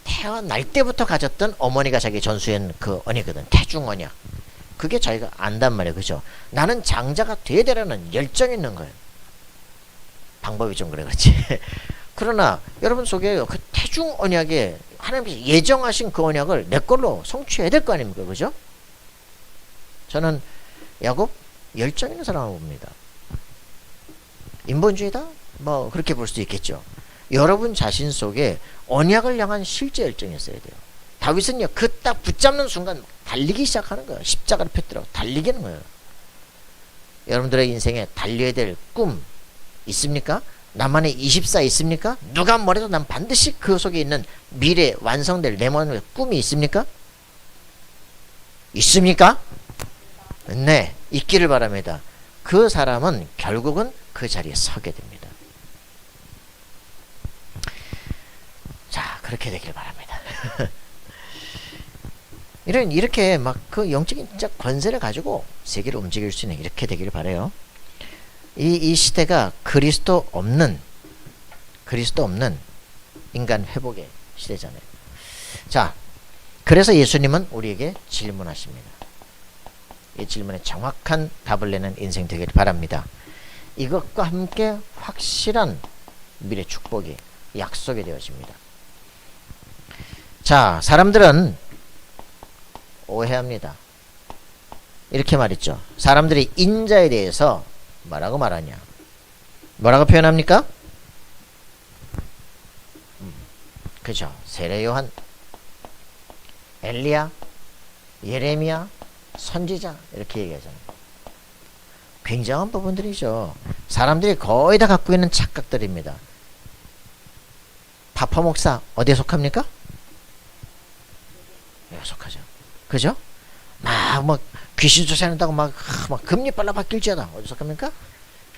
태어날 때부터 가졌던 어머니가 자기 전수한 그 언약이거든. 태중 언약. 그게 자기가 안단 말이에요. 그죠? 나는 장자가 돼야 되라는 열정이 있는 거예요. 방법이 좀 그래 그렇지. 그러나 여러분 속에 그 태중 언약에 하나님께서 예정하신 그 언약을 내 걸로 성취해야 될 거 아닙니까? 그죠? 저는 야곱 열정 있는 사람을 봅니다. 인본주의다? 뭐 그렇게 볼 수도 있겠죠. 여러분 자신 속에 언약을 향한 실제 열정이 있어야 돼요. 다윗은요 그 딱 붙잡는 순간 달리기 시작하는 거예요. 십자가를 펴들어 달리기는 거예요. 여러분들의 인생에 달려야 될 꿈 있습니까? 나만의 24 있습니까? 누가 뭐래도 난 반드시 그 속에 있는 미래 완성될 내 마음의 꿈이 있습니까? 있습니까? 네, 있기를 바랍니다. 그 사람은 결국은 그 자리에 서게 됩니다. 자, 그렇게 되길 바랍니다. 이렇게 막 그 영적인 진짜 권세를 가지고 세계를 움직일 수 있는 이렇게 되기를 바라요. 이 시대가 그리스도 없는 인간 회복의 시대잖아요. 자, 그래서 예수님은 우리에게 질문하십니다. 이 질문에 정확한 답을 내는 인생 되길 바랍니다. 이것과 함께 확실한 미래 축복이 약속이 되어집니다. 자, 사람들은 오해합니다. 이렇게 말했죠. 사람들이 인자에 대해서 뭐라고 말하냐? 뭐라고 표현합니까? 그죠? 세례 요한, 엘리야, 예레미야, 선지자 이렇게 얘기하잖아요. 굉장한 부분들이죠. 사람들이 거의 다 갖고 있는 착각들입니다. 파파 목사 어디에 속합니까? 여기 속하죠. 그죠? 막 귀신 쫓아낸다고 막 금리 빨라 바뀔지어다. 어디 속합니까?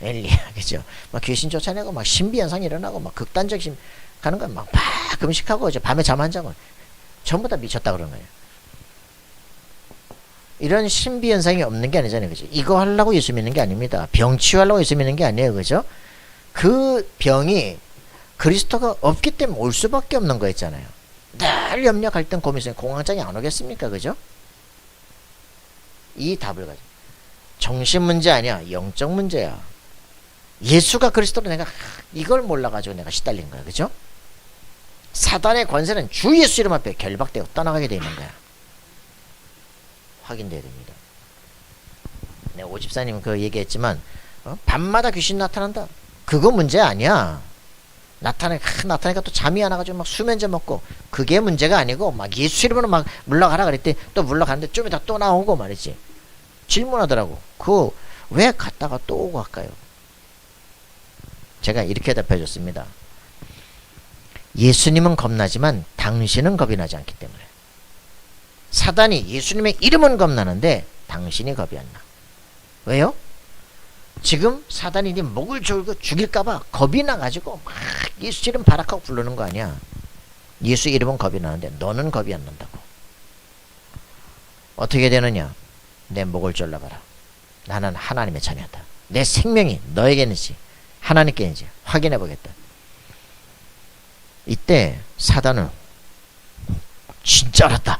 엘리야, 그죠? 막 귀신 쫓아내고 막 신비 현상이 일어나고 막 극단적 가는 거 막 금식하고 이제 밤에 잠 안 자고 전부 다 미쳤다 그런 거예요. 이런 신비 현상이 없는 게 아니잖아요. 그죠? 이거 하려고 예수 믿는 게 아닙니다. 병 치유하려고 예수 믿는 게 아니에요. 그죠? 그 병이 그리스도가 없기 때문에 올 수밖에 없는 거였잖아요. 늘 염려, 갈등, 고민이 공황장애 안 오겠습니까? 그죠? 이 답을 가지고 정신 문제 아니야. 영적 문제야. 예수가 그리스도로 내가 이걸 몰라가지고 내가 시달린 거야. 그죠? 사단의 권세는 주 예수 이름 앞에 결박되고 떠나가게 돼 있는 거야. 확인돼야 됩니다. 내가 오집사님 그 얘기했지만 밤마다 귀신 나타난다. 그거 문제 아니야. 나타나니까 또 잠이 안 와가지고 막 수면제 먹고 그게 문제가 아니고 막 예수 이름으로 막 물러가라 그랬더니 또 물러가는데 좀 이따 또 나오고 말이지. 질문하더라고. 그 왜 갔다가 또 오고 갈까요? 제가 이렇게 답해 줬습니다. 예수님은 겁나지만 당신은 겁이 나지 않기 때문에. 사단이 예수님의 이름은 겁나는데 당신이 겁이 안 나. 왜요? 지금 사단이 네 목을 졸고 죽일까봐 겁이 나가지고 막 예수 이름 바락하고 부르는 거 아니야. 예수 이름은 겁이 나는데 너는 겁이 안 난다고. 어떻게 되느냐? 내 목을 졸라봐라. 나는 하나님의 자녀다. 내 생명이 너에게 있는지 하나님께 있는지 확인해 보겠다. 이때 사단은 진짜 알았다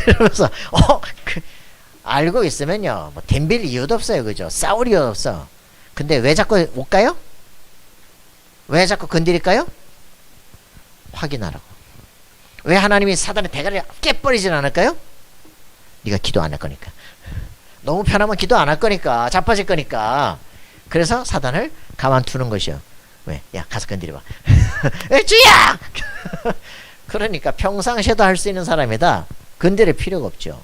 이러면서 알고 있으면요 뭐 덤빌 이유도 없어요. 그죠? 싸울 이유도 없어. 근데 왜 자꾸 올까요? 왜 자꾸 건드릴까요? 확인하라고. 왜 하나님이 사단의 대가리를 깨버리진 않을까요? 네가 기도 안 할 거니까. 너무 편하면 기도 안 할 거니까. 자빠질 거니까. 그래서 사단을 가만두는 것이요. 왜? 야 가서 건드려봐. 주야! 그러니까 평상시에도 할 수 있는 사람이다. 건드릴 필요가 없죠.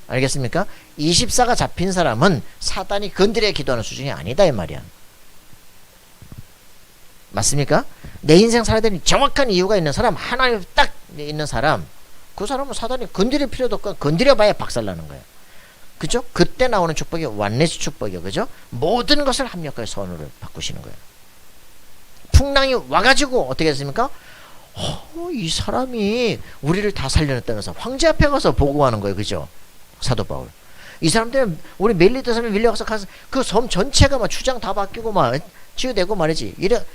알겠습니까? 24가 잡힌 사람은 사단이 건드려 기도하는 수준이 아니다 이 말이야. 맞습니까? 내 인생 살아야 되는 정확한 이유가 있는 사람, 하나님 딱 있는 사람, 그 사람은 사단이 건드릴 필요도 없고 건드려봐야 박살나는 거예요. 그죠? 그때 나오는 축복이 완네스 축복이요. 그죠? 모든 것을 합력하여 선으로 바꾸시는 거예요. 풍랑이 와가지고 어떻게 됐습니까? 이 사람이 우리를 다 살려냈다면서 황제 앞에 가서 보고하는 거예요. 그죠? 사도 바울. 이 사람 때문에 우리 멜리트 섬에 밀려가서 그 섬 전체가 막 주장 다 바뀌고 막 치유되고 말이지. 이래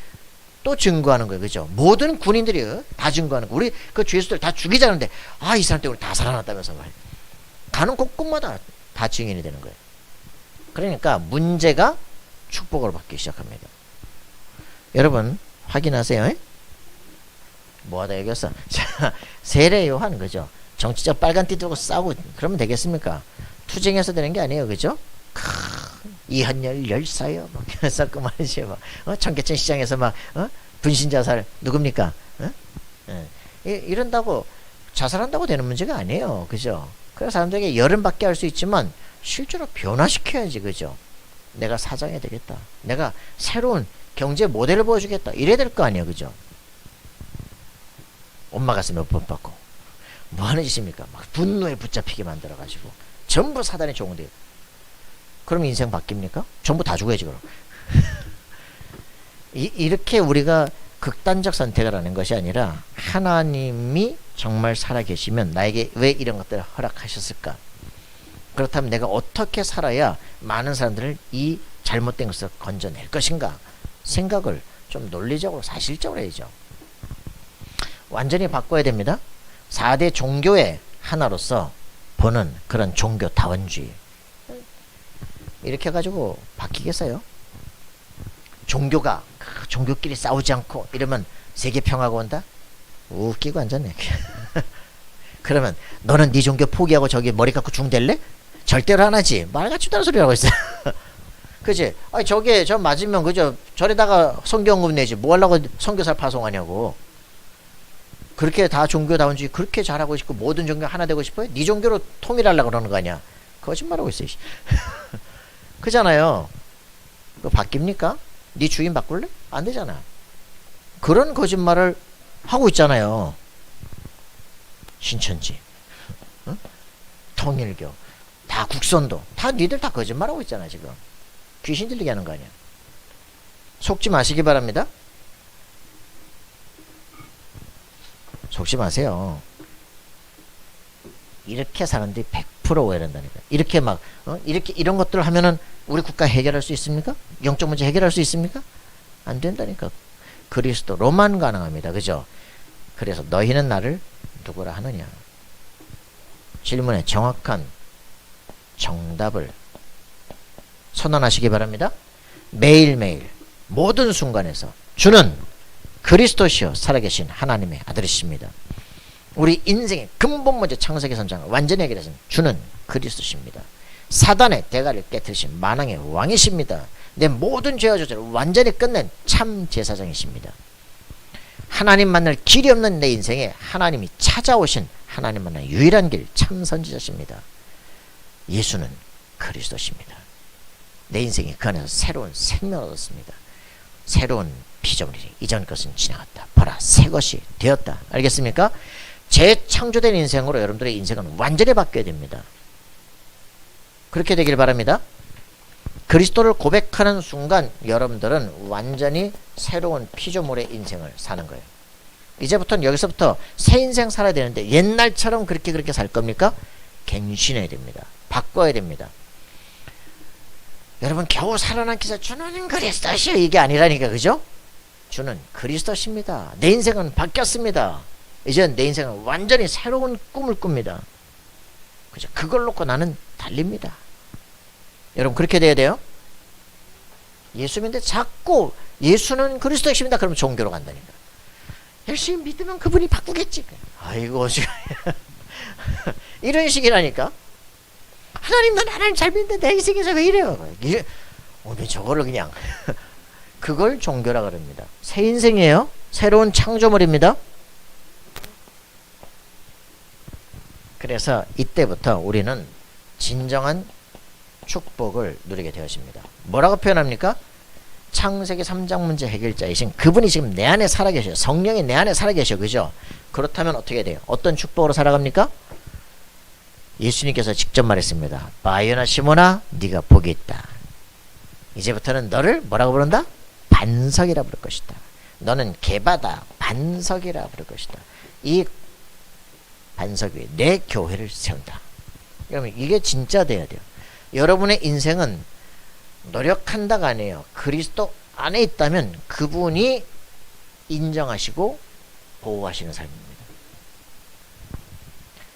또 증거하는 거예요. 그죠? 모든 군인들이 다 증거하는 거예요. 우리 그 죄수들 다 죽이자는데 이 사람 때문에 우리 다 살아났다면서 말이에요. 가는 곳곳마다 다 증인이 되는 거예요. 그러니까 문제가 축복으로 받기 시작합니다. 여러분 확인하세요. 뭐하다 얘기했어? 자, 세례 요한 그죠? 정치적 빨간 띠 들고 싸우고 그러면 되겠습니까? 투쟁해서 되는 게 아니에요. 그죠? 이한열 열사요. 막 그래서 그 말이지. 청계천 시장에서 막 분신자살 누굽니까? 이런다고 자살한다고 되는 문제가 아니에요. 그죠? 그래서 사람들에게 열음받게 할 수 있지만 실제로 변화시켜야지. 그죠? 내가 사장해야 되겠다. 내가 새로운 경제 모델을 보여주겠다. 이래야 될 거 아니에요. 그죠? 엄마 가서 몇 번 받고 뭐 하는 짓입니까? 막 분노에 붙잡히게 만들어가지고 전부 사단의 종이 그럼 인생 바뀝니까? 전부 다 죽어야지 그럼. 이렇게 우리가 극단적 선택을 하는 것이 아니라 하나님이 정말 살아계시면 나에게 왜 이런 것들을 허락하셨을까? 그렇다면 내가 어떻게 살아야 많은 사람들을 이 잘못된 것을 건져낼 것인가? 생각을 좀 논리적으로 사실적으로 해야죠. 완전히 바꿔야 됩니다. 4대 종교의 하나로서 보는 그런 종교다원주의. 이렇게 해가지고 바뀌겠어요? 종교가 종교끼리 싸우지 않고 이러면 세계평화가 온다? 웃기고 앉았네. 그러면 너는 네 종교 포기하고 저기 머리 깎고 중댈래? 절대로 안 하지. 말 같지도 않은 소리 하고 있어. 그치? 저게 저 맞으면 그죠? 절에다가 성경금 내지 뭐 하려고 선교사를 파송하냐고. 그렇게 다 종교다운주의 그렇게 잘하고 싶고 모든 종교 하나 되고 싶어요? 네 종교로 통일하려고 그러는 거 아니야? 거짓말하고 있어요. 그잖아요. 그거 바뀝니까? 네 주인 바꿀래? 안 되잖아. 그런 거짓말을 하고 있잖아요. 신천지, 통일교, 다 국선도 다 니들 다 거짓말하고 있잖아. 지금 귀신 들리게 하는 거 아니야. 속지 마시기 바랍니다. 속지 마세요. 이렇게 사람들이 100% 오해한다니까. 이렇게 막 이렇게 이런 것들을 하면은 우리 국가 해결할 수 있습니까? 영적 문제 해결할 수 있습니까? 안 된다니까. 그리스도로만 가능합니다. 그죠? 그래서 너희는 나를 누구라 하느냐? 질문에 정확한 정답을 선언하시기 바랍니다. 매일매일 모든 순간에서 주는 그리스도시요 살아계신 하나님의 아들이십니다. 우리 인생의 근본 문제 창세기 선장을 완전히 해결하신 주는 그리스도십니다. 사단의 대가를 깨뜨리신 만왕의 왕이십니다. 내 모든 죄와 저주를 완전히 끝낸 참 제사장이십니다. 하나님 만날 길이 없는 내 인생에 하나님이 찾아오신 하나님 만날 유일한 길 참 선지자십니다. 예수는 그리스도십니다. 내 인생이 그 안에서 새로운 생명을 얻었습니다. 새로운 피조물이지 이전 것은 지나갔다. 보라 새 것이 되었다. 알겠습니까? 재창조된 인생으로 여러분들의 인생은 완전히 바뀌어야 됩니다. 그렇게 되길 바랍니다. 그리스도를 고백하는 순간 여러분들은 완전히 새로운 피조물의 인생을 사는 거예요. 이제부터는 여기서부터 새 인생 살아야 되는데 옛날처럼 그렇게 살 겁니까? 갱신해야 됩니다. 바꿔야 됩니다. 여러분 겨우 살아남기 위해서 주는 그리스도시요 이게 아니라니까. 그죠? 주는 그리스도십니다. 내 인생은 바뀌었습니다. 이제 내 인생은 완전히 새로운 꿈을 꿉니다. 그죠? 그걸 놓고 나는 달립니다. 여러분 그렇게 돼야 돼요. 예수 믿는데 자꾸 예수는 그리스도이십니다. 그러면 종교로 간다니까. 열심히 믿으면 그분이 바꾸겠지. 아이고 이런 식이라니까. 하나님 난 하나님 잘 믿는데 내 인생에서 왜 이래요. 오늘 저거를 그냥 그걸 종교라 그럽니다. 새 인생이에요. 새로운 창조물입니다. 그래서 이때부터 우리는 진정한 축복을 누리게 되었습니다. 뭐라고 표현합니까? 창세기 3장 문제 해결자이신 그분이 지금 내 안에 살아계셔요. 성령이 내 안에 살아계셔. 그죠? 그렇다면 어떻게 돼요? 어떤 축복으로 살아갑니까? 예수님께서 직접 말했습니다. 바요나 시몬아 네가 복이 있다. 이제부터는 너를 뭐라고 부른다? 반석이라 부를 것이다. 너는 개바다 반석이라 부를 것이다. 이 반석 위에 내 교회를 세운다. 여러분 이게 진짜 돼야 돼요. 여러분의 인생은 노력한다가 아니에요. 그리스도 안에 있다면 그분이 인정하시고 보호하시는 삶입니다.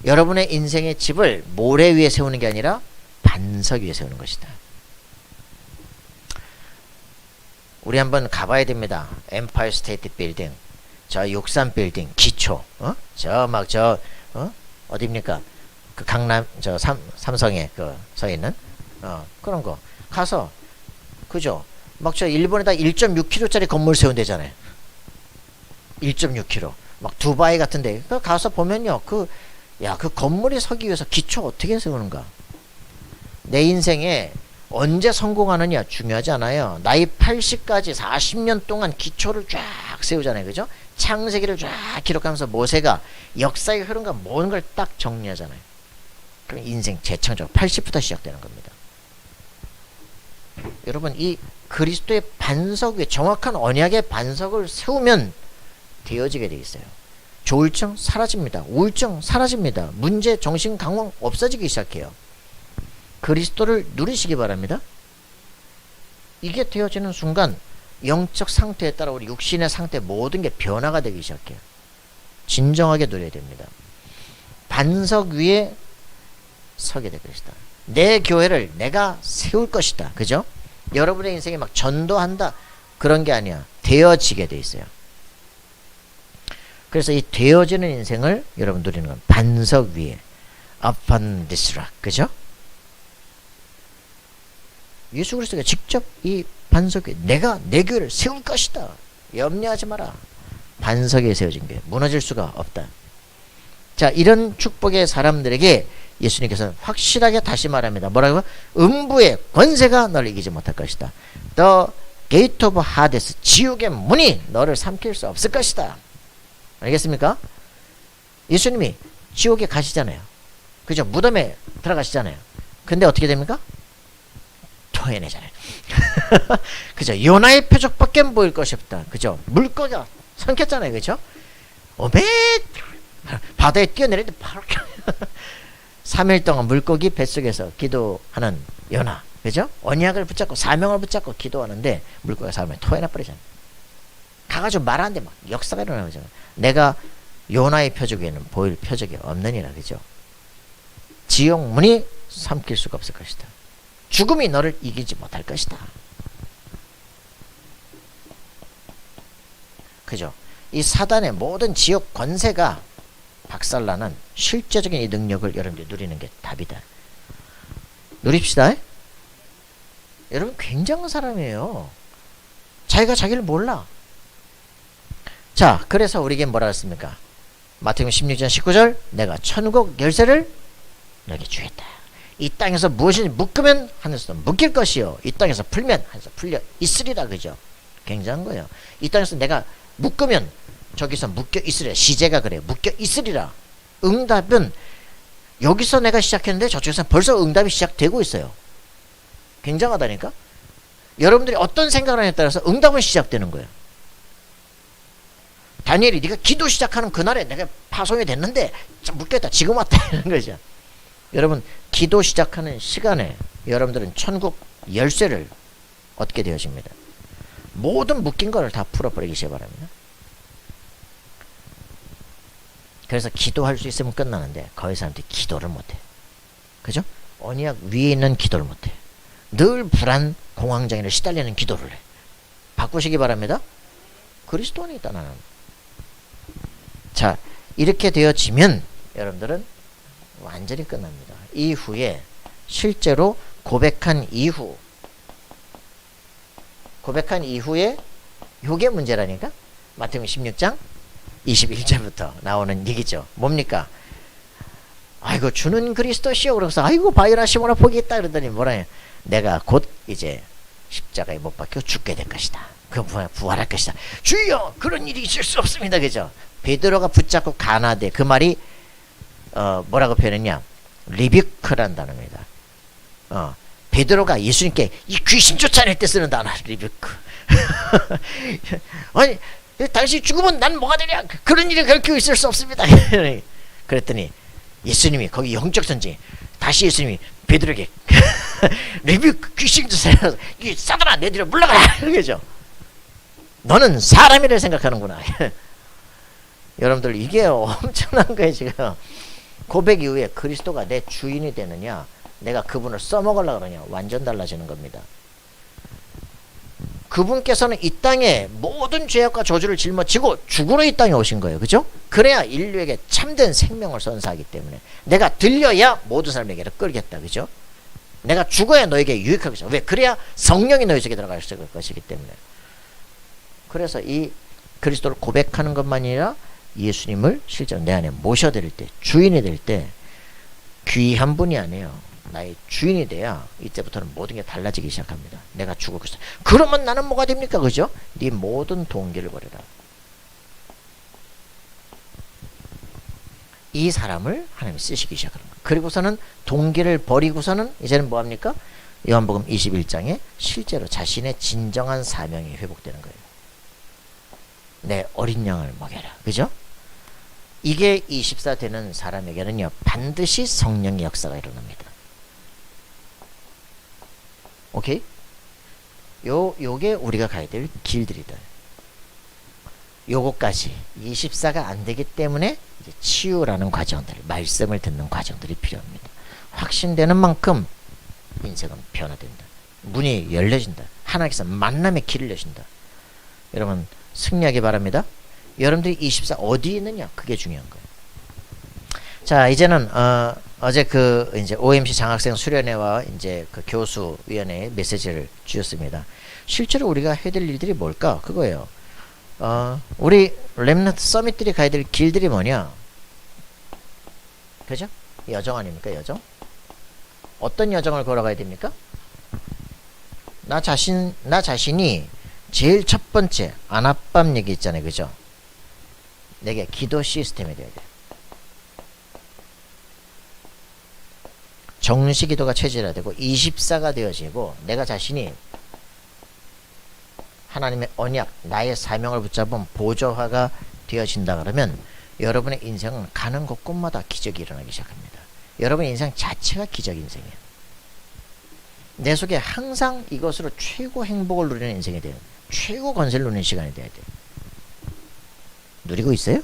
여러분의 인생의 집을 모래 위에 세우는 게 아니라 반석 위에 세우는 것이다. 우리 한번 가봐야 됩니다. 엠파이어 스테이트 빌딩, 저 63 빌딩 기초, 어디입니까? 그 강남 저 삼성에 그 서 있는 그런 거 가서 그죠? 막 저 일본에다 1.6km짜리 건물 세운대잖아요. 1.6km. 막 두바이 같은데 그 가서 보면요, 그 건물이 서기 위해서 기초 어떻게 세우는가? 내 인생에 언제 성공하느냐 중요하지 않아요. 나이 80까지 40년 동안 기초를 쫙 세우잖아요. 그죠? 창세기를 쫙 기록하면서 모세가 역사의 흐름과 모든 걸 딱 정리하잖아요. 그럼 인생 재창조 80부터 시작되는 겁니다. 여러분 이 그리스도의 반석 위에 정확한 언약의 반석을 세우면 되어지게 돼 있어요. 조울증 사라집니다. 우울증 사라집니다. 문제, 정신 강황 없어지기 시작해요. 그리스도를 누리시기 바랍니다. 이게 되어지는 순간 영적 상태에 따라 우리 육신의 상태 모든 게 변화가 되기 시작해요. 진정하게 누려야 됩니다. 반석 위에 서게 될 것이다. 내 교회를 내가 세울 것이다. 그죠? 여러분의 인생에 막 전도한다 그런 게 아니야. 되어지게 돼 있어요. 그래서 이 되어지는 인생을 여러분 누리는 건 반석 위에 upon this rock. 그죠? 예수 그리스도가 직접 이 반석 위에 내가 내 교회를 세울 것이다. 염려하지 마라. 반석 위에 세워진 게 무너질 수가 없다. 자, 이런 축복의 사람들에게 예수님께서 확실하게 다시 말합니다. 뭐라고요? 음부의 권세가 너를 이기지 못할 것이다. The gate of Hades, 지옥의 문이 너를 삼킬 수 없을 것이다. 알겠습니까? 예수님이 지옥에 가시잖아요. 그죠? 무덤에 들어가시잖아요. 근데 어떻게 됩니까? 토해내잖아요. 그죠? 요나의 표적밖에 보일 것이 없다. 그죠? 물고기가 삼켰잖아요. 그죠? 오메 바다에 뛰어내리는데 바로 3일 동안 물고기 뱃속에서 기도하는 요나. 그죠? 언약을 붙잡고 사명을 붙잡고 기도하는데 물고기가 사람을 토해내 버리잖아요. 가가지고 말하는데 막 역사가 일어나죠. 내가 요나의 표적에는 보일 표적이 없느니라. 그죠? 지옥 문이 삼킬 수가 없을 것이다. 죽음이 너를 이기지 못할 것이다. 그죠? 이 사단의 모든 지옥 권세가 박살나는 실제적인 이 능력을 여러분들이 누리는 게 답이다. 누립시다. 여러분 굉장한 사람이에요. 자기가 자기를 몰라. 자, 그래서 우리에게 뭐라 했습니까? 마태복음 16장 19절, 내가 천국 열쇠를 너에게 주겠다. 이 땅에서 무엇이 묶으면 하늘에서 묶일 것이요, 이 땅에서 풀면 하늘에서 풀려 있으리라. 그죠? 굉장한 거예요. 이 땅에서 내가 묶으면 저기서 묶여 있으리라. 시제가 그래, 묶여 있으리라. 응답은 여기서 내가 시작했는데 저쪽에서 벌써 응답이 시작되고 있어요. 굉장하다니까. 여러분들이 어떤 생각을 하냐에 따라서 응답은 시작되는 거예요. 다니엘이 네가 기도 시작하는 그날에 내가 파송이 됐는데 묶였다, 지금 왔다, 이런 거죠. 여러분, 기도 시작하는 시간에 여러분들은 천국 열쇠를 얻게 되어집니다. 모든 묶인 거를 다 풀어버리기 바랍니다. 그래서 기도할 수 있으면 끝나는데 거의 사람들이 기도를 못해. 그죠? 언약 위에 있는 기도를 못해. 늘 불안 공황장애를 시달리는 기도를 해. 바꾸시기 바랍니다. 그리스도 안에 있다 나는. 자, 이렇게 되어지면 여러분들은 완전히 끝납니다. 이후에 실제로 고백한 이후에 요게 문제라니까. 마태복음 16장 21절부터 나오는 얘기죠. 뭡니까? 아이고 주는 그리스도시요. 그러면서 아이고 바요나 시모나 복이 있다 그러더니 뭐라 해요? 내가 곧 이제 십자가에 못 박혀 죽게 될 것이다. 그 부활할 것이다. 주여, 그런 일이 있을 수 없습니다. 그죠? 베드로가 붙잡고 가나대, 그 말이 뭐라고 표현했냐? 리뷰크란 단어입니다. 베드로가 예수님께 이 귀신 쫓아낼 때 쓰는 단어, 리뷰크. 아니, 당신 죽으면 난 뭐가 되냐? 그런 일이 결코 있을 수 없습니다. 그랬더니 예수님이 거기 영적 전쟁, 다시 예수님이 베드로에게 리뷰크, 귀신 쫓아내서 이 사단아 내 뒤로 물러가라, 그죠? 너는 사람이라 생각하는구나. 여러분들 이게 엄청난 거예요. 지금 고백 이후에 그리스도가 내 주인이 되느냐, 내가 그분을 써먹으려고 그러냐, 완전 달라지는 겁니다. 그분께서는 이 땅에 모든 죄악과 저주를 짊어지고 죽으러 이 땅에 오신 거예요. 그죠? 그래야 인류에게 참된 생명을 선사하기 때문에 내가 들려야 모든 사람에게로 끌겠다. 그죠? 내가 죽어야 너에게 유익하겠어. 왜? 그래야 성령이 너희 속에 들어갈 것이기 때문에. 그래서 이 그리스도를 고백하는 것만이 아니라 예수님을 실제로 내 안에 모셔드릴 때, 주인이 될 때 귀한 분이 아니에요. 나의 주인이 돼야 이때부터는 모든 게 달라지기 시작합니다. 내가 죽었겠어. 그러면 나는 뭐가 됩니까? 그죠? 네 모든 동기를 버려라. 이 사람을 하나님이 쓰시기 시작하는 거예요. 그리고서는 동기를 버리고서는 이제는 뭐합니까? 요한복음 21장에 실제로 자신의 진정한 사명이 회복되는 거예요. 내 어린 양을 먹여라. 그죠? 이게 24 되는 사람에게는요, 반드시 성령의 역사가 일어납니다. 오케이? 요게 우리가 가야 될 길들이다. 요거까지 24가 안 되기 때문에 이제 치유라는 과정들, 말씀을 듣는 과정들이 필요합니다. 확신되는 만큼 인생은 변화된다. 문이 열려진다. 하나님께서 만남의 길을 여신다. 여러분 승리하기 바랍니다. 여러분들이 24 어디 있느냐, 그게 중요한 거예요. 자, 이제는 어제 그 이제 OMC 장학생 수련회와 이제 그 교수위원회의 메시지를 주셨습니다. 실제로 우리가 해야 될 일들이 뭘까? 그거예요. 우리 렘넌트 서밋들이 가야 될 길들이 뭐냐? 그죠? 여정 아닙니까? 여정? 어떤 여정을 걸어가야 됩니까? 나 자신이 제일 첫 번째 안압밤 얘기 있잖아요. 그죠? 내게 기도 시스템이 돼야 돼. 정시 기도가 체질화되고 24가 되어지고 내가 자신이 하나님의 언약, 나의 사명을 붙잡은 보조화가 되어진다 그러면 여러분의 인생은 가는 곳곳마다 기적이 일어나기 시작합니다. 여러분의 인생 자체가 기적 인생이에요. 내 속에 항상 이것으로 최고 행복을 누리는 인생이 돼요. 최고 건설을 누리는 시간이 돼야 돼요. 누리고 있어요?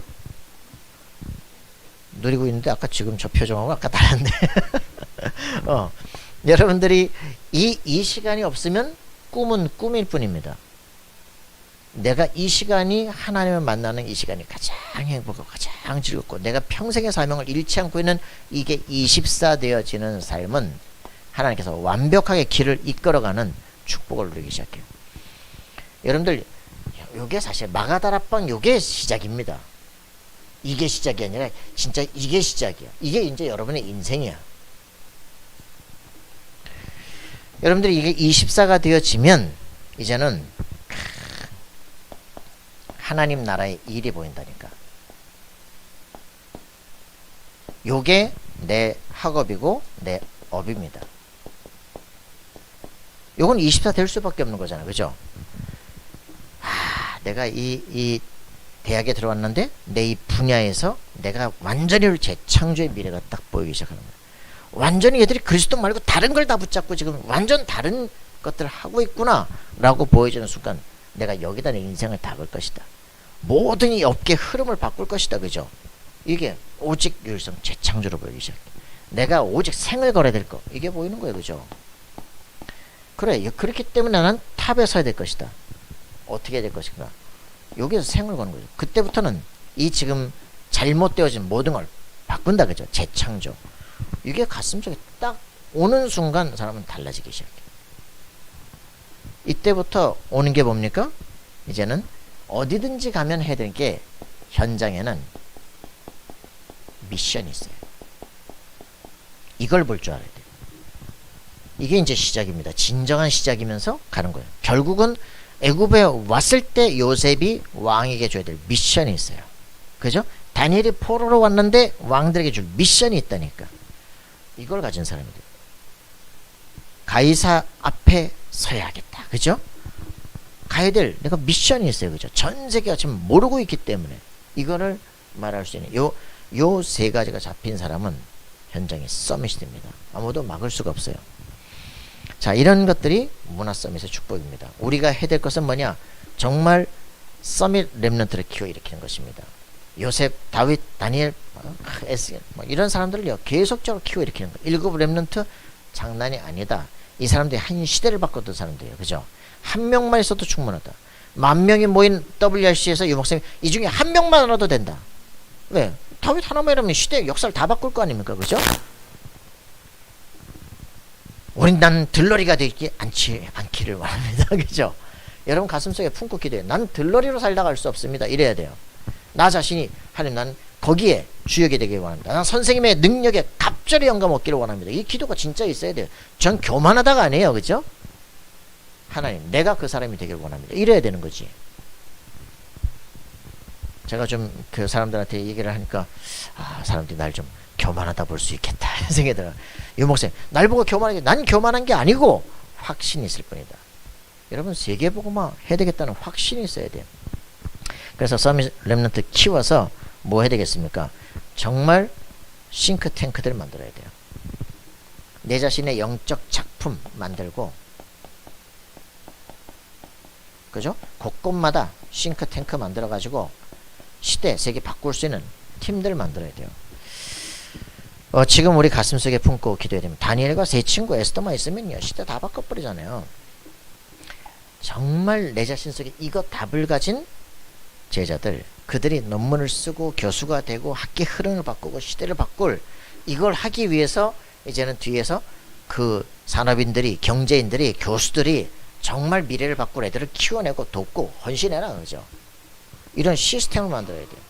누리고 있는데 아까 지금 저 표정하고 아까 다른데 여러분들이 이 시간이 없으면 꿈은 꿈일 뿐입니다. 내가 이 시간이 하나님을 만나는 이 시간이 가장 행복하고 가장 즐겁고 내가 평생의 사명을 잃지 않고 있는 이게 24 되어지는 삶은 하나님께서 완벽하게 길을 이끌어가는 축복을 누리기 시작해요. 여러분들 요게 사실 마가다락방 요게 시작입니다. 이게 시작이 아니라 진짜 이게 시작이야. 이게 이제 여러분의 인생이야. 여러분들이 이게 24가 되어지면 이제는 하나님 나라의 일이 보인다니까. 요게 내 학업이고 내 업입니다. 요건 24 될 수밖에 없는 거잖아. 그죠? 내가 이 대학에 들어왔는데 내 이 분야에서 내가 완전히 재창조의 미래가 딱 보이기 시작하는 거야. 완전히 얘들이 그리스도 말고 다른 걸 다 붙잡고 지금 완전 다른 것들을 하고 있구나 라고 보여지는 순간 내가 여기다 내 인생을 다 걸 것이다. 모든 이 업계의 흐름을 바꿀 것이다. 그죠? 이게 오직 유일성 재창조로 보이기 시작해. 내가 오직 생을 걸어야 될 거. 이게 보이는 거예요. 그죠? 그래. 그렇기 때문에 나는 탑에 서야 될 것이다. 어떻게 해야 될 것인가? 여기서 생을 거는 거죠. 그때부터는 이 지금 잘못되어진 모든 걸 바꾼다. 그죠? 재창조. 이게 가슴속에 딱 오는 순간 사람은 달라지기 시작해. 이때부터 오는 게 뭡니까? 이제는 어디든지 가면 해야 되는 게 현장에는 미션이 있어요. 이걸 볼 줄 알아야 돼요. 이게 이제 시작입니다. 진정한 시작이면서 가는 거예요. 결국은 애굽에 왔을 때 요셉이 왕에게 줘야 될 미션이 있어요. 그죠? 다니엘이 포로로 왔는데 왕들에게 줄 미션이 있다니까. 이걸 가진 사람이 돼요. 가이사 앞에 서야겠다. 그죠? 가야 될 내가 미션이 있어요. 그죠? 전 세계가 지금 모르고 있기 때문에 이거를 말할 수 있는 요 세 가지가 잡힌 사람은 현장에 서밋이 됩니다. 아무도 막을 수가 없어요. 자, 이런 것들이 문화 서밋의 축복입니다. 우리가 해야 될 것은 뭐냐? 정말 서밋 렘넌트를 키워 일으키는 것입니다. 요셉, 다윗, 다니엘, 에스겔 이런 사람들을요 계속적으로 키워 일으키는 거예요. 7 렘넌트 장난이 아니다. 이 사람들이 한 시대를 바꿨던 사람들이에요. 그죠? 한 명만 있어도 충분하다. 10,000명이 모인 WRC에서 유 목사님 이 중에 한 명만 알아도 된다. 왜? 다윗 하나만 이러면 시대의 역사를 다 바꿀 거 아닙니까? 그죠? 우린 난 들러리가 되지 않기를 원합니다. 그죠? 여러분 가슴속에 품고 기도해요. 난 들러리로 살다가 할 수 없습니다. 이래야 돼요. 나 자신이 하나님 난 거기에 주역이 되길 원합니다. 난 선생님의 능력에 갑절의 영감 얻기를 원합니다. 이 기도가 진짜 있어야 돼요. 전 교만하다가 아니에요. 그죠? 하나님 내가 그 사람이 되길 원합니다. 이래야 되는 거지. 제가 좀 그 사람들한테 얘기를 하니까 사람들이 날 좀 교만하다 볼 수 있겠다 생각이 들어요. 유 목사님 날 보고 교만하게 난 교만한 게 아니고 확신이 있을 뿐이다. 여러분 세계보고만 해야 되겠다는 확신이 있어야 돼요. 그래서 서밋 렘넌트 키워서 뭐 해야 되겠습니까? 정말 싱크탱크들을 만들어야 돼요. 내 자신의 영적 작품 만들고 그죠? 곳곳마다 싱크탱크 만들어 가지고 시대 세계 바꿀 수 있는 팀들 만들어야 돼요. 지금 우리 가슴속에 품고 기도해야 됩니다. 다니엘과 세 친구 에스더만 있으면요 시대 다 바꿔버리잖아요. 정말 내 자신 속에 이거 답을 가진 제자들, 그들이 논문을 쓰고 교수가 되고 학계 흐름을 바꾸고 시대를 바꿀 이걸 하기 위해서 이제는 뒤에서 그 산업인들이 경제인들이 교수들이 정말 미래를 바꿀 애들을 키워내고 돕고 헌신해라. 그죠? 이런 시스템을 만들어야 돼요.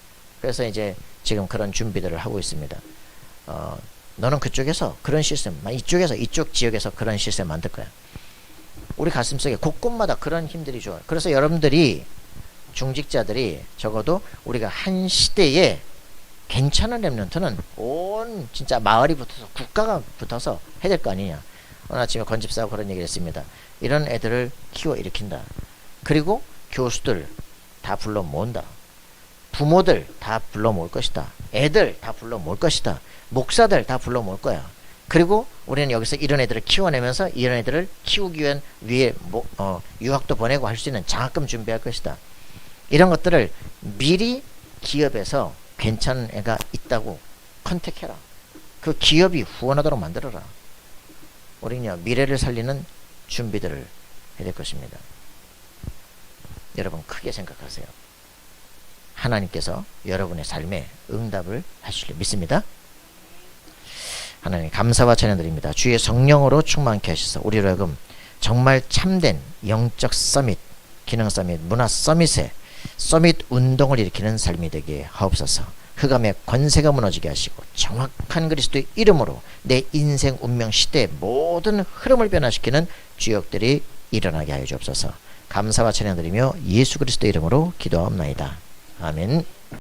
그래서 이제 지금 그런 준비들을 하고 있습니다. 너는 그쪽에서 그런 시스템, 이쪽에서 이쪽 지역에서 그런 시스템 만들 거야. 우리 가슴속에 곳곳마다 그런 힘들이 좋아요. 그래서 여러분들이 중직자들이 적어도 우리가 한 시대에 괜찮은 렘넌트는 온 진짜 마을이 붙어서 국가가 붙어서 해야 될 거 아니냐. 오늘 아침에 건집사하고 그런 얘기를 했습니다. 이런 애들을 키워 일으킨다. 그리고 교수들 다 불러 모은다. 부모들 다 불러 모을 것이다. 애들 다 불러 모을 것이다. 목사들 다 불러 모을 거야. 그리고 우리는 여기서 이런 애들을 키워내면서 이런 애들을 키우기 위한 위에 유학도 보내고 할 수 있는 장학금 준비할 것이다. 이런 것들을 미리 기업에서 괜찮은 애가 있다고 컨택해라. 그 기업이 후원하도록 만들어라. 우리는요 미래를 살리는 준비들을 해야 될 것입니다. 여러분 크게 생각하세요. 하나님께서 여러분의 삶에 응답을 하실 줄 믿습니다. 하나님 감사와 찬양드립니다. 주의 성령으로 충만케 하셔서 우리로 하여금 정말 참된 영적 서밋, 기능 서밋, 문화 서밋에 서밋 운동을 일으키는 삶이 되게 하옵소서. 흑암의 권세가 무너지게 하시고 정확한 그리스도의 이름으로 내 인생 운명 시대의 모든 흐름을 변화시키는 주역들이 일어나게 하여 주옵소서. 감사와 찬양드리며 예수 그리스도 이름으로 기도하옵나이다. 아멘.